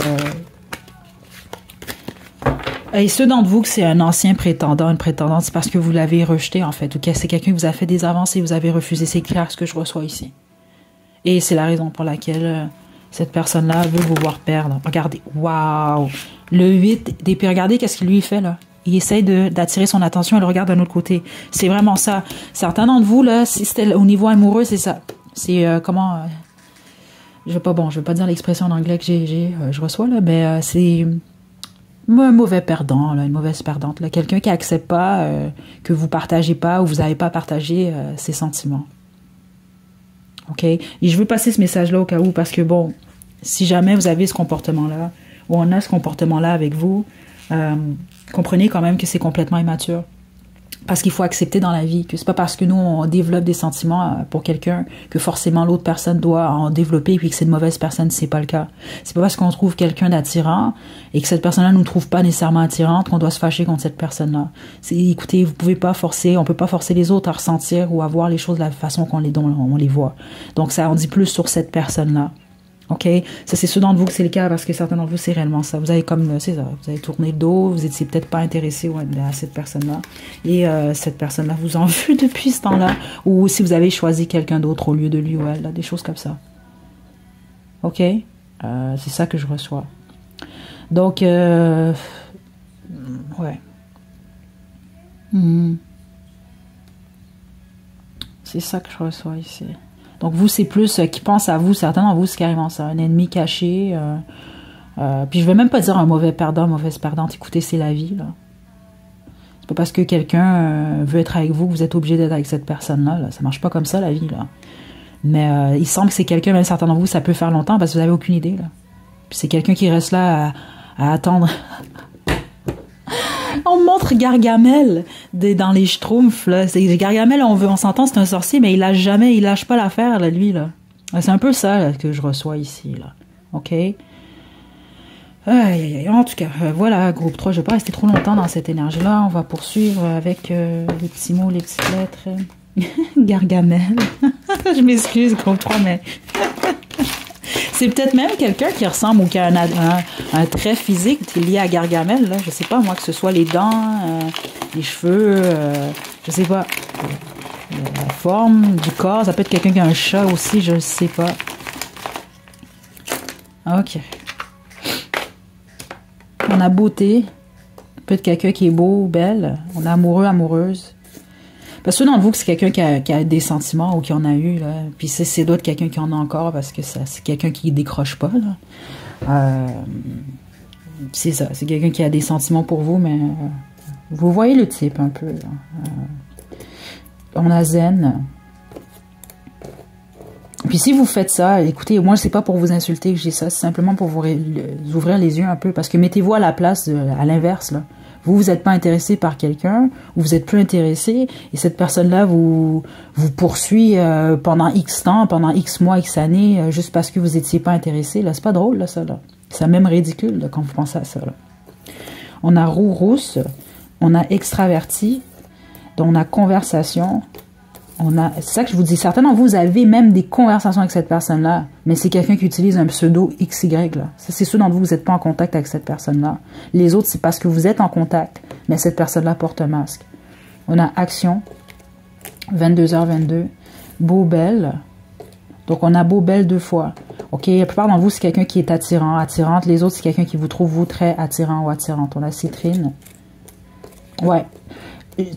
Et ceux d'entre vous que c'est un ancien prétendant, une prétendante, c'est parce que vous l'avez rejeté, en fait. Ou que c'est quelqu'un qui vous a fait des avancées, vous avez refusé. C'est clair ce que je reçois ici. Et c'est la raison pour laquelle... cette personne-là veut vous voir perdre. Regardez, waouh! Le 8 d'épée, regardez qu'est-ce qu'il lui fait, là. Il essaye d'attirer son attention et le regarde d'un autre côté. C'est vraiment ça. Certains d'entre vous, là, si c'était au niveau amoureux, c'est ça. C'est je vais pas dire l'expression en anglais que je reçois, là, mais c'est un mauvais perdant, là, une mauvaise perdante, là. Quelqu'un qui accepte pas que vous partagez pas ou vous n'avez pas partagé ses sentiments. OK? Et je veux passer ce message-là au cas où, parce que bon, si jamais vous avez ce comportement-là, ou on a ce comportement-là avec vous, comprenez quand même que c'est complètement immature. Parce qu'il faut accepter dans la vie que c'est pas parce que nous, on développe des sentiments pour quelqu'un que forcément l'autre personne doit en développer et puis que c'est une mauvaise personne, c'est pas le cas. C'est pas parce qu'on trouve quelqu'un d'attirant et que cette personne-là nous trouve pas nécessairement attirante qu'on doit se fâcher contre cette personne-là. Écoutez, vous pouvez pas forcer, on peut pas forcer les autres à ressentir ou à voir les choses de la façon dont on les voit. Donc ça en dit plus sur cette personne-là. OK? Ça, c'est ceux d'entre vous que c'est le cas parce que certains d'entre vous, c'est réellement ça. Vous avez c'est ça. Vous avez tourné le dos, vous étiez peut-être pas intéressé à cette personne-là. Et cette personne-là vous en veut depuis ce temps-là. Ou si vous avez choisi quelqu'un d'autre au lieu de lui ou elle, là, des choses comme ça. OK? C'est ça que je reçois. Donc, ouais. C'est ça que je reçois ici. Donc vous, c'est plus qui pense à vous, certainement vous, c'est carrément ça, un ennemi caché. Puis je vais même pas dire un mauvais perdant, mauvaise perdante. Écoutez, c'est la vie, là. C'est pas parce que quelqu'un veut être avec vous que vous êtes obligé d'être avec cette personne-là. Là. Ça marche pas comme ça, la vie, là. Mais il semble que c'est quelqu'un, même certains d'entre vous, ça peut faire longtemps parce que vous avez aucune idée, là. Puis c'est quelqu'un qui reste là à attendre. On montre Gargamel dans les Schtroumpfs, là. Gargamel, on s'entend, c'est un sorcier, mais il lâche pas l'affaire, là, lui, là. C'est un peu ça là, que je reçois ici, là. OK? En tout cas, voilà, groupe 3, je vais pas rester trop longtemps dans cette énergie-là. On va poursuivre avec les petits mots, les petites lettres. Gargamel. Je m'excuse, groupe 3, mais... C'est peut-être même quelqu'un qui ressemble ou qui a un trait physique qui est lié à Gargamel, là. Je sais pas, moi, que ce soit les dents, les cheveux, je sais pas. La forme du corps, ça peut être quelqu'un qui a un chat aussi, je sais pas. OK. On a beauté, peut-être quelqu'un qui est beau ou belle. On a amoureux, amoureuse. Parce que d'entre vous, c'est quelqu'un qui a des sentiments ou qui en a eu, là. Puis c'est d'autres quelqu'un qui en a encore parce que c'est quelqu'un qui décroche pas, là. C'est ça, c'est quelqu'un qui a des sentiments pour vous, mais vous voyez le type un peu, là. On a zen. Puis si vous faites ça, écoutez, moi, c'est pas pour vous insulter que j'ai ça, c'est simplement pour vous ouvrir les yeux un peu, parce que mettez-vous à la place, à l'inverse, là. Vous n'êtes pas intéressé par quelqu'un, ou vous êtes plus intéressé, et cette personne-là vous poursuit pendant X temps, pendant X mois, X années, juste parce que vous n'étiez pas intéressé. Là, c'est pas drôle, là, ça, là. C'est même ridicule, là, quand vous pensez à ça, là. On a roue rousse, on a extraverti, donc on a conversation, c'est ça que je vous dis. Certains d'entre vous, vous avez même des conversations avec cette personne-là, mais c'est quelqu'un qui utilise un pseudo XY, là. Ça, c'est ceux d'entre vous, vous n'êtes pas en contact avec cette personne-là. Les autres, c'est parce que vous êtes en contact, mais cette personne-là porte un masque. On a action, 22h22, beau, belle. Donc, on a beau, belle 2 fois. OK, la plupart d'entre vous, c'est quelqu'un qui est attirant, attirante. Les autres, c'est quelqu'un qui vous trouve, vous, très attirant ou attirante. On a citrine. Ouais.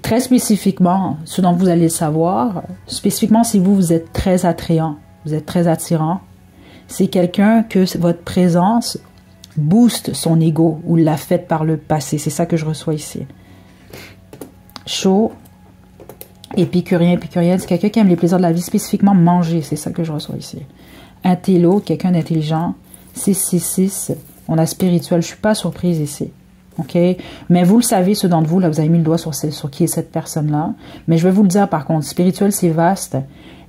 Très spécifiquement, ce dont vous allez le savoir, spécifiquement si vous êtes très attrayant, vous êtes très attirant, c'est quelqu'un que votre présence booste son ego ou l'a fait par le passé. C'est ça que je reçois ici. Chaud, épicurien, épicurienne, c'est quelqu'un qui aime les plaisirs de la vie, spécifiquement manger. C'est ça que je reçois ici. Intello, quelqu'un d'intelligent. 666, on a spirituel. Je suis pas surprise ici. OK? Mais vous le savez, ceux d'entre vous, là, vous avez mis le doigt sur qui est cette personne-là. Mais je vais vous le dire, par contre, spirituel, c'est vaste.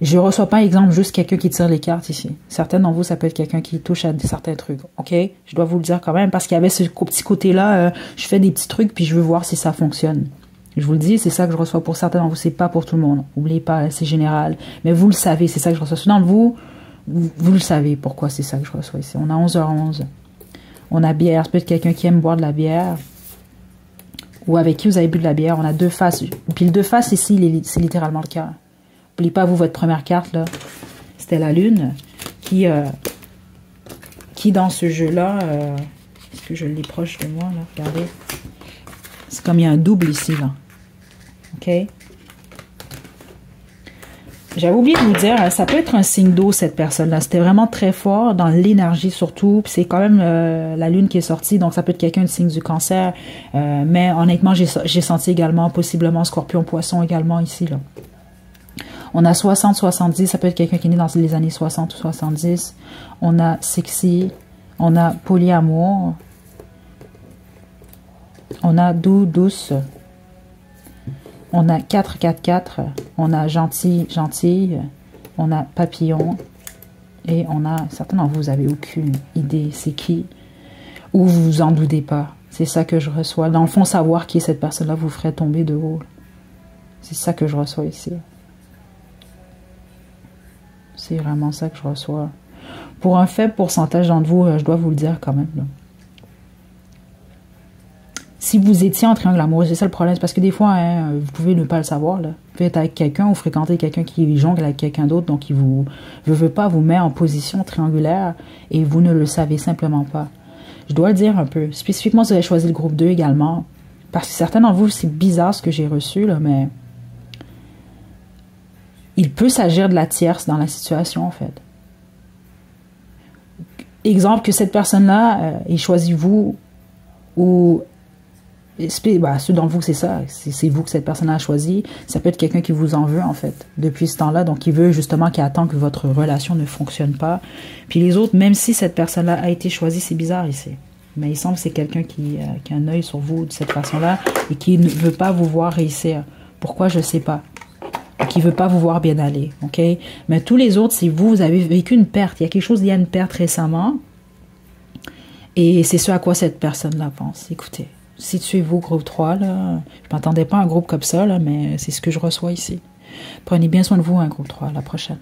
Je ne reçois pas, exemple, juste quelqu'un qui tire les cartes ici. Certains d'entre vous, ça peut être quelqu'un qui touche à certains trucs. OK? Je dois vous le dire quand même, parce qu'il y avait ce petit côté-là, je fais des petits trucs, puis je veux voir si ça fonctionne. Je vous le dis, c'est ça que je reçois pour certains d'entre vous. C'est pas pour tout le monde. N'oubliez pas, c'est général. Mais vous le savez, c'est ça que je reçois. Ceux d'entre vous, vous le savez pourquoi c'est ça que je reçois ici. On a 11h11. On a bière, c'est peut-être quelqu'un qui aime boire de la bière ou avec qui vous avez bu de la bière. On a 2 faces. Puis le 2 faces ici, c'est littéralement le cas. N'oubliez pas, vous, votre première carte, là, c'était la lune qui dans ce jeu-là, est-ce que je l'ai proche de moi, là? Regardez. C'est comme il y a un double ici, là. OK? J'avais oublié de vous dire, ça peut être un signe d'eau, cette personne-là. C'était vraiment très fort dans l'énergie, surtout. Puis c'est quand même la lune qui est sortie, donc ça peut être quelqu'un de signe du cancer. Mais honnêtement, j'ai senti également, possiblement, scorpion, poisson également ici, là. On a 60-70, ça peut être quelqu'un qui est né dans les années 60 ou 70. On a sexy, on a polyamour. On a doux, douce. On a 4-4-4, on a gentil, gentille, on a papillon, et on a, certains d'entre vous, vous n'avez aucune idée c'est qui, ou vous vous en doutez pas. C'est ça que je reçois. Dans le fond, savoir qui est cette personne-là vous ferait tomber de haut. C'est ça que je reçois ici. C'est vraiment ça que je reçois. Pour un faible pourcentage d'entre vous, je dois vous le dire quand même, là. Si vous étiez en triangle amoureux, c'est ça le problème. C'est parce que des fois, hein, vous pouvez ne pas le savoir. Là. Vous pouvez être avec quelqu'un ou fréquenter quelqu'un qui jongle avec quelqu'un d'autre. Donc, il veut pas vous mettre en position triangulaire et vous ne le savez simplement pas. Je dois le dire un peu. Spécifiquement, si vous avez choisi le groupe 2 également. Parce que certains d'entre vous, c'est bizarre ce que j'ai reçu, là, mais il peut s'agir de la tierce dans la situation, en fait. Exemple que cette personne-là ait choisi vous ou ceux d'entre vous, c'est ça. C'est vous que cette personne a choisi. Ça peut être quelqu'un qui vous en veut, en fait, depuis ce temps-là. Donc, il veut justement, qui attend que votre relation ne fonctionne pas. Puis les autres, même si cette personne-là a été choisie, c'est bizarre ici. Mais il semble que c'est quelqu'un qui a un œil sur vous de cette façon-là et qui ne veut pas vous voir réussir. Pourquoi, je ne sais pas. Qui ne veut pas vous voir bien aller, ok? Mais tous les autres, si vous avez vécu une perte, il y a quelque chose, il y a une perte récemment, et c'est ce à quoi cette personne-là pense. Écoutez, situez-vous, groupe 3, là. Je ne m'attendais pas à un groupe comme ça, là, mais c'est ce que je reçois ici. Prenez bien soin de vous, hein, groupe 3, la prochaine.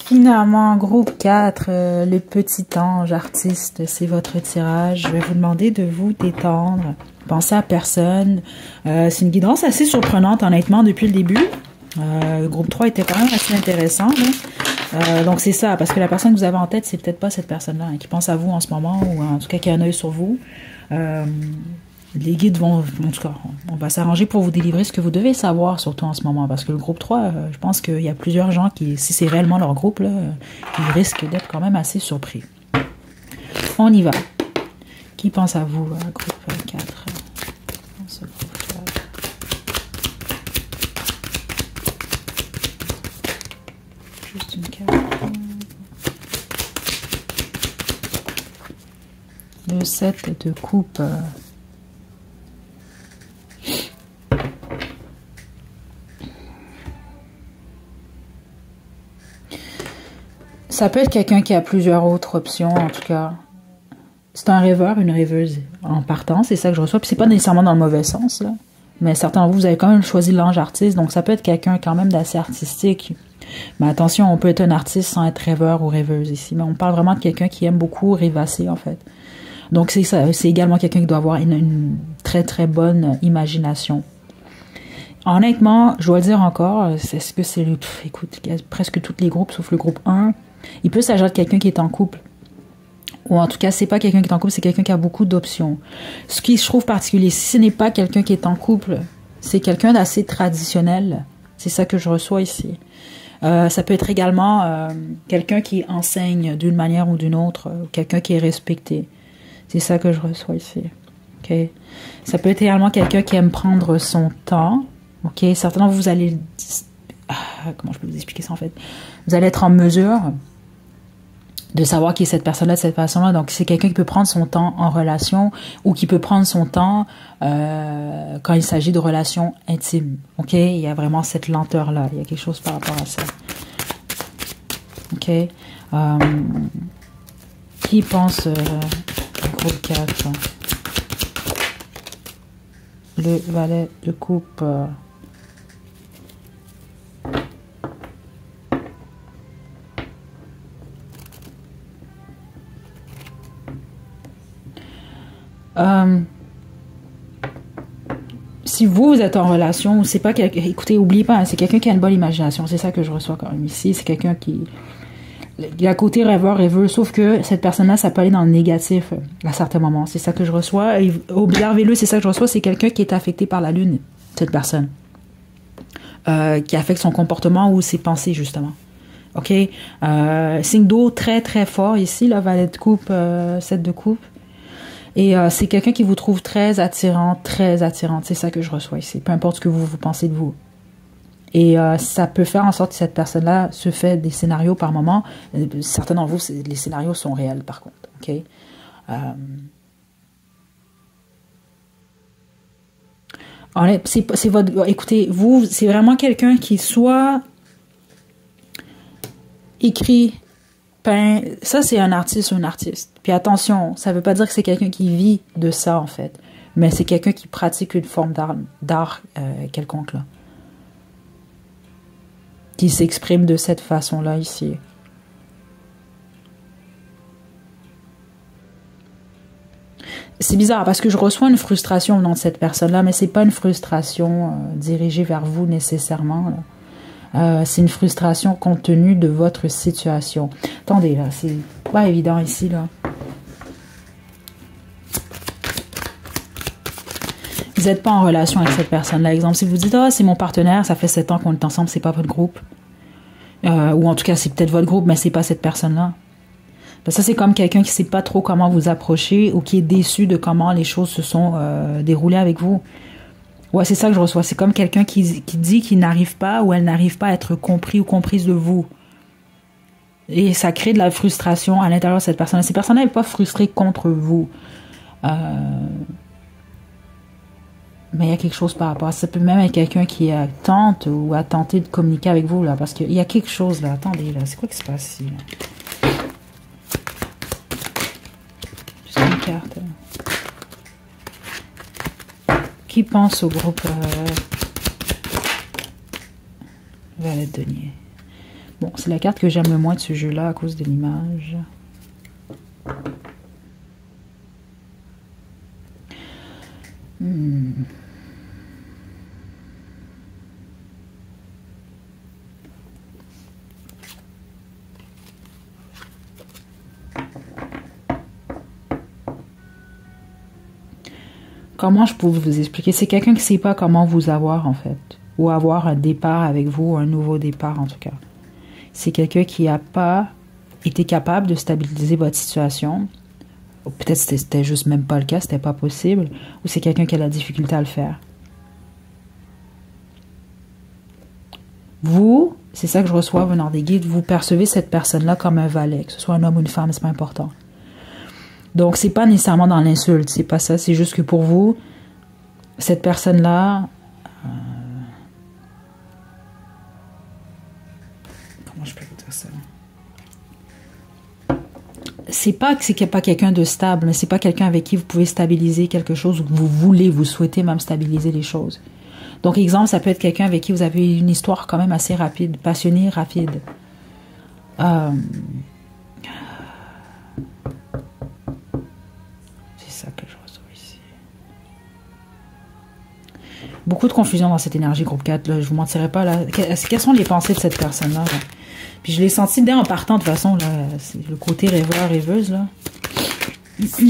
Finalement, groupe 4, le petit ange artiste, c'est votre tirage. Je vais vous demander de vous détendre. Pensez à personne. C'est une guidance assez surprenante, honnêtement, depuis le début. Le groupe 3 était quand même assez intéressant. Donc, c'est ça, parce que la personne que vous avez en tête, c'est peut-être pas cette personne-là qui pense à vous en ce moment, ou en tout cas qui a un œil sur vous. Les guides vont, en tout cas, on va s'arranger pour vous délivrer ce que vous devez savoir, surtout en ce moment, parce que le groupe 3, je pense qu'il y a plusieurs gens qui, si c'est réellement leur groupe, là, ils risquent d'être quand même assez surpris. On y va. Qui pense à vous, groupe 4? Juste une carte. Le 7 de coupe. Ça peut être quelqu'un qui a plusieurs autres options, en tout cas. C'est un rêveur, une rêveuse en partant, c'est ça que je reçois. Puis c'est pas nécessairement dans le mauvais sens, là. Mais certains d'entre vous, vous avez quand même choisi l'ange artiste, donc ça peut être quelqu'un quand même d'assez artistique. Mais attention, on peut être un artiste sans être rêveur ou rêveuse ici. Mais on parle vraiment de quelqu'un qui aime beaucoup rêvasser, en fait. Donc c'est ça, c'est également quelqu'un qui doit avoir une très très bonne imagination. Honnêtement, je dois le dire encore, est-ce que c'est écoute, presque tous les groupes, sauf le groupe 1, il peut s'agir de quelqu'un qui est en couple. Ou en tout cas, c'est pas quelqu'un qui est en couple, c'est quelqu'un qui a beaucoup d'options. Ce qui je trouve particulier, si ce n'est pas quelqu'un qui est en couple, c'est quelqu'un d'assez traditionnel. C'est ça que je reçois ici. Ça peut être également quelqu'un qui enseigne d'une manière ou d'une autre, quelqu'un qui est respecté. C'est ça que je reçois ici. Okay? Ça peut être également quelqu'un qui aime prendre son temps. Okay? Certainement, vous allez... comment je peux vous expliquer ça en fait? Vous allez être en mesure de savoir qui est cette personne-là de cette façon-là. Donc, c'est quelqu'un qui peut prendre son temps en relation ou qui peut prendre son temps quand il s'agit de relations intimes. OK? Il y a vraiment cette lenteur-là. Il y a quelque chose par rapport à ça. OK? Qui pense groupe 4? Le valet de coupe. si vous êtes en relation, c'est pas quelqu'un, écoutez, oubliez pas, hein, c'est quelqu'un qui a une bonne imagination. C'est ça que je reçois quand même ici. C'est quelqu'un qui, il a côté rêveur, rêveux, sauf que cette personne-là, ça peut aller dans le négatif à certains moments. C'est ça que je reçois. Et observez-le, c'est ça que je reçois. C'est quelqu'un qui est affecté par la lune, cette personne. Qui affecte son comportement ou ses pensées, justement. OK? Signe d'eau très, très fort ici, là, valet de coupe, 7 de coupe. Et c'est quelqu'un qui vous trouve très attirante. C'est ça que je reçois ici. Peu importe ce que vous pensez de vous. Et ça peut faire en sorte que cette personne-là se fait des scénarios par moment. Certains d'entre vous, les scénarios sont réels, par contre. OK? C'est votre... Écoutez, vous, c'est vraiment quelqu'un qui soit écrit, peint... Ça, c'est un artiste ou une artiste. Puis attention, ça veut pas dire que c'est quelqu'un qui vit de ça, en fait. Mais c'est quelqu'un qui pratique une forme d'art quelconque, là. Qui s'exprime de cette façon-là, ici. C'est bizarre parce que je reçois une frustration venant de cette personne-là, mais c'est pas une frustration dirigée vers vous nécessairement. C'est une frustration compte tenu de votre situation. Attendez, là, c'est pas évident ici, là. Vous n'êtes pas en relation avec cette personne-là. Exemple, si vous dites, ah, c'est mon partenaire, ça fait 7 ans qu'on est ensemble, c'est pas votre groupe. Ou en tout cas, c'est peut-être votre groupe, mais c'est pas cette personne-là. Ça, c'est comme quelqu'un qui sait pas trop comment vous approcher ou qui est déçu de comment les choses se sont déroulées avec vous. Ouais, c'est ça que je reçois. C'est comme quelqu'un qui dit qu'il n'arrive pas ou elle n'arrive pas à être compris ou comprise de vous. Et ça crée de la frustration à l'intérieur de cette personne. Cette personne-là n'est pas frustrée contre vous. Mais il y a quelque chose par rapport à ça. Ça peut même être quelqu'un qui tente ou a tenté de communiquer avec vous, là. Parce qu'il y a quelque chose, là. Attendez, là. C'est quoi qui se passe ici, là? Une carte. Qui pense au groupe Valet de denier? Bon, c'est la carte que j'aime le moins de ce jeu-là à cause de l'image. Comment je peux vous expliquer? C'est quelqu'un qui ne sait pas comment vous avoir, en fait. Ou avoir un départ avec vous, un nouveau départ, en tout cas. C'est quelqu'un qui n'a pas été capable de stabiliser votre situation. Peut-être que c'était juste même pas le cas, c'était pas possible. Ou c'est quelqu'un qui a la difficulté à le faire. Vous, c'est ça que je reçois venant des guides, vous percevez cette personne-là comme un valet. Que ce soit un homme ou une femme, c'est pas important. Donc, c'est pas nécessairement dans l'insulte, c'est pas ça. C'est juste que pour vous, cette personne-là... comment je peux vous dire ça? C'est pas que c'est pas quelqu'un de stable, mais c'est pas quelqu'un avec qui vous pouvez stabiliser quelque chose ou que vous souhaitez même stabiliser les choses. Donc, exemple, ça peut être quelqu'un avec qui vous avez une histoire quand même assez rapide, passionnée, rapide. Beaucoup de confusion dans cette énergie groupe 4, là, je vous mentirai pas, là. Quelles sont les pensées de cette personne-là? Là? Puis je l'ai senti dès en partant, de toute façon, là. C'est le côté rêveur, rêveuse, là. Je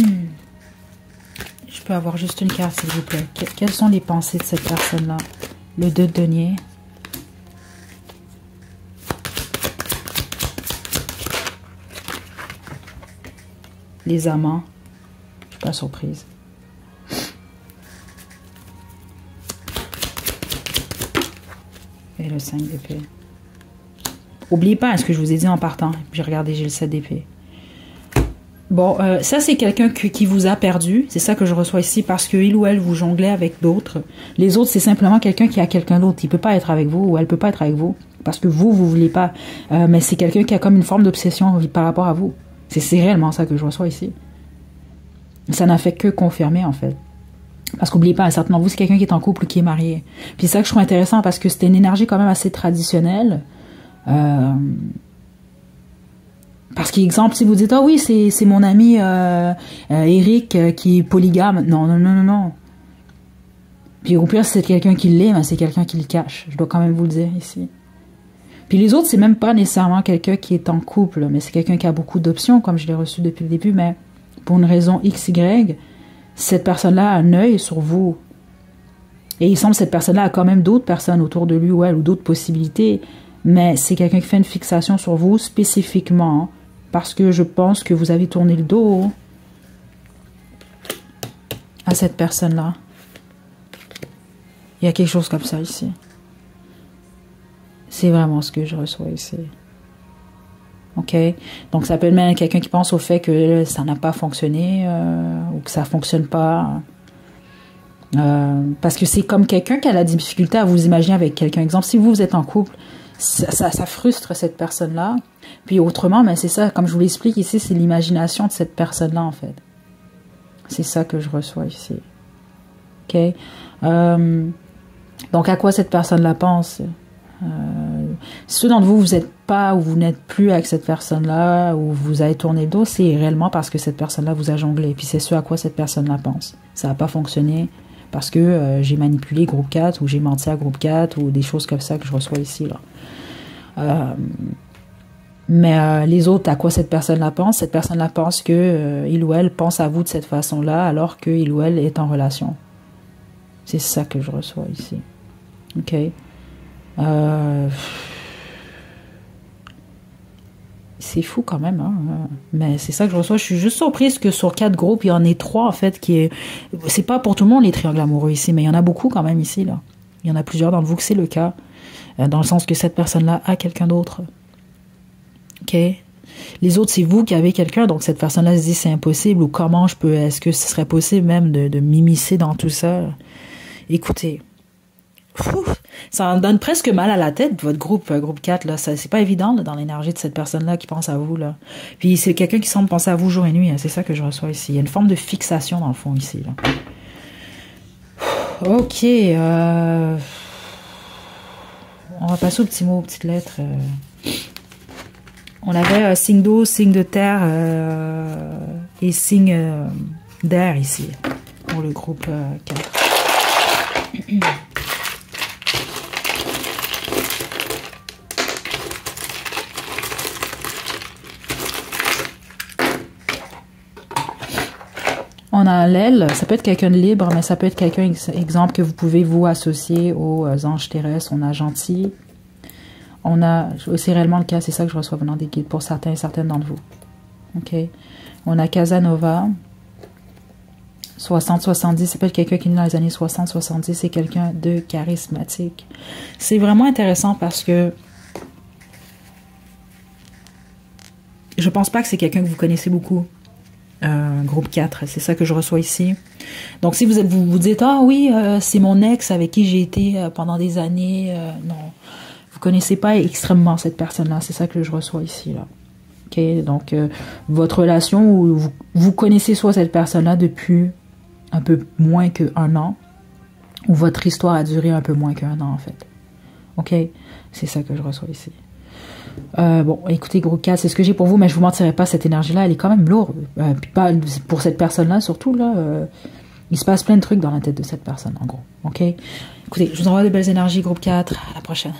peux avoir juste une carte, s'il vous plaît. Quelles sont les pensées de cette personne-là? Le 2 de denier. Les amants. Je suis pas surprise. Et le 5 d'épée. N'oubliez pas ce que je vous ai dit en partant. Puis regardez, j'ai le 7 d'épée. Bon, ça c'est quelqu'un qui vous a perdu. C'est ça que je reçois ici parce qu'il ou elle vous jonglait avec d'autres. Les autres, c'est simplement quelqu'un qui a quelqu'un d'autre. Il peut pas être avec vous ou elle peut pas être avec vous parce que vous voulez pas. Mais c'est quelqu'un qui a comme une forme d'obsession par rapport à vous. C'est réellement ça que je reçois ici. Ça n'a fait que confirmer en fait. Parce qu'oubliez pas, certainement vous, c'est quelqu'un qui est en couple ou qui est marié. Puis c'est ça que je trouve intéressant parce que c'était une énergie quand même assez traditionnelle. Parce qu'exemple, si vous dites, ah oui, c'est mon ami Eric qui est polygame. Non. Puis au pire, si c'est quelqu'un qui l'est, mais c'est quelqu'un qui le cache. Je dois quand même vous le dire ici. Puis les autres, c'est même pas nécessairement quelqu'un qui est en couple, mais c'est quelqu'un qui a beaucoup d'options, comme je l'ai reçu depuis le début, mais pour une raison XY, cette personne-là a un œil sur vous. Et il semble que cette personne-là a quand même d'autres personnes autour de lui ou elle, ou d'autres possibilités, mais c'est quelqu'un qui fait une fixation sur vous spécifiquement, hein, parce que je pense que vous avez tourné le dos à cette personne-là. Il y a quelque chose comme ça ici. C'est vraiment ce que je reçois ici. OK? Donc, ça peut être même quelqu'un qui pense au fait que ça n'a pas fonctionné ou que ça ne fonctionne pas. Parce que c'est comme quelqu'un qui a la difficulté à vous imaginer avec quelqu'un. Exemple, si vous êtes en couple, ça frustre cette personne-là. Puis autrement, mais c'est ça, comme je vous l'explique ici, c'est l'imagination de cette personne-là, en fait. C'est ça que je reçois ici. OK? Donc, à quoi cette personne-là pense? Ceux d'entre vous, vous n'êtes pas ou vous n'êtes plus avec cette personne-là ou vous avez tourné le dos, c'est réellement parce que cette personne-là vous a jonglé. Puis c'est ce à quoi cette personne-là pense. Ça n'a pas fonctionné parce que j'ai manipulé groupe 4 ou j'ai menti à groupe 4 ou des choses comme ça que je reçois ici, là. Mais les autres, à quoi cette personne-là pense? Cette personne-là pense que il ou elle pense à vous de cette façon-là alors qu'il ou elle est en relation. C'est ça que je reçois ici. OK? C'est fou quand même, hein? Mais c'est ça que je reçois. Je suis juste surprise que sur 4 groupes, il y en ait 3 en fait qui est. C'est pas pour tout le monde les triangles amoureux ici, mais il y en a beaucoup quand même ici, là. Il y en a plusieurs d'entre vous que c'est le cas, dans le sens que cette personne-là a quelqu'un d'autre. OK? Les autres, c'est vous qui avez quelqu'un, donc cette personne-là se dit c'est impossible ou comment je peux. Est-ce que ce serait possible même de m'immiscer dans tout ça? Écoutez. Ça en donne presque mal à la tête, votre groupe 4, là. C'est pas évident, là, dans l'énergie de cette personne-là qui pense à vous, là. Puis c'est quelqu'un qui semble penser à vous jour et nuit, hein. C'est ça que je reçois ici. Il y a une forme de fixation, dans le fond, ici, là. OK. On va passer aux petits mots, aux petites lettres. On avait signe d'eau, signe de terre et signe d'air, ici, pour le groupe 4. On a l'aile, ça peut être quelqu'un de libre, mais ça peut être quelqu'un, exemple, que vous pouvez vous associer aux anges terrestres. On a gentil. On a, c'est réellement le cas, c'est ça que je reçois venant des guides pour certains et certaines d'entre vous. OK? On a Casanova. 60-70, ça peut être quelqu'un qui est né dans les années 60-70, c'est quelqu'un de charismatique. C'est vraiment intéressant parce que je pense pas que c'est quelqu'un que vous connaissez beaucoup. Groupe 4, c'est ça que je reçois ici. Donc si vous dites ah oui, c'est mon ex avec qui j'ai été pendant des années, non, vous connaissez pas extrêmement cette personne-là, c'est ça que je reçois ici là. OK, donc votre relation où vous connaissez soit cette personne-là depuis un peu moins qu'1 an, ou votre histoire a duré un peu moins qu'1 an en fait. OK, c'est ça que je reçois ici. Bon, écoutez, groupe 4, c'est ce que j'ai pour vous, mais je vous mentirai pas, cette énergie-là, elle est quand même lourde. Puis pas pour cette personne-là, surtout, là, il se passe plein de trucs dans la tête de cette personne, en gros. OK? Écoutez, je vous envoie de belles énergies, groupe 4. À la prochaine.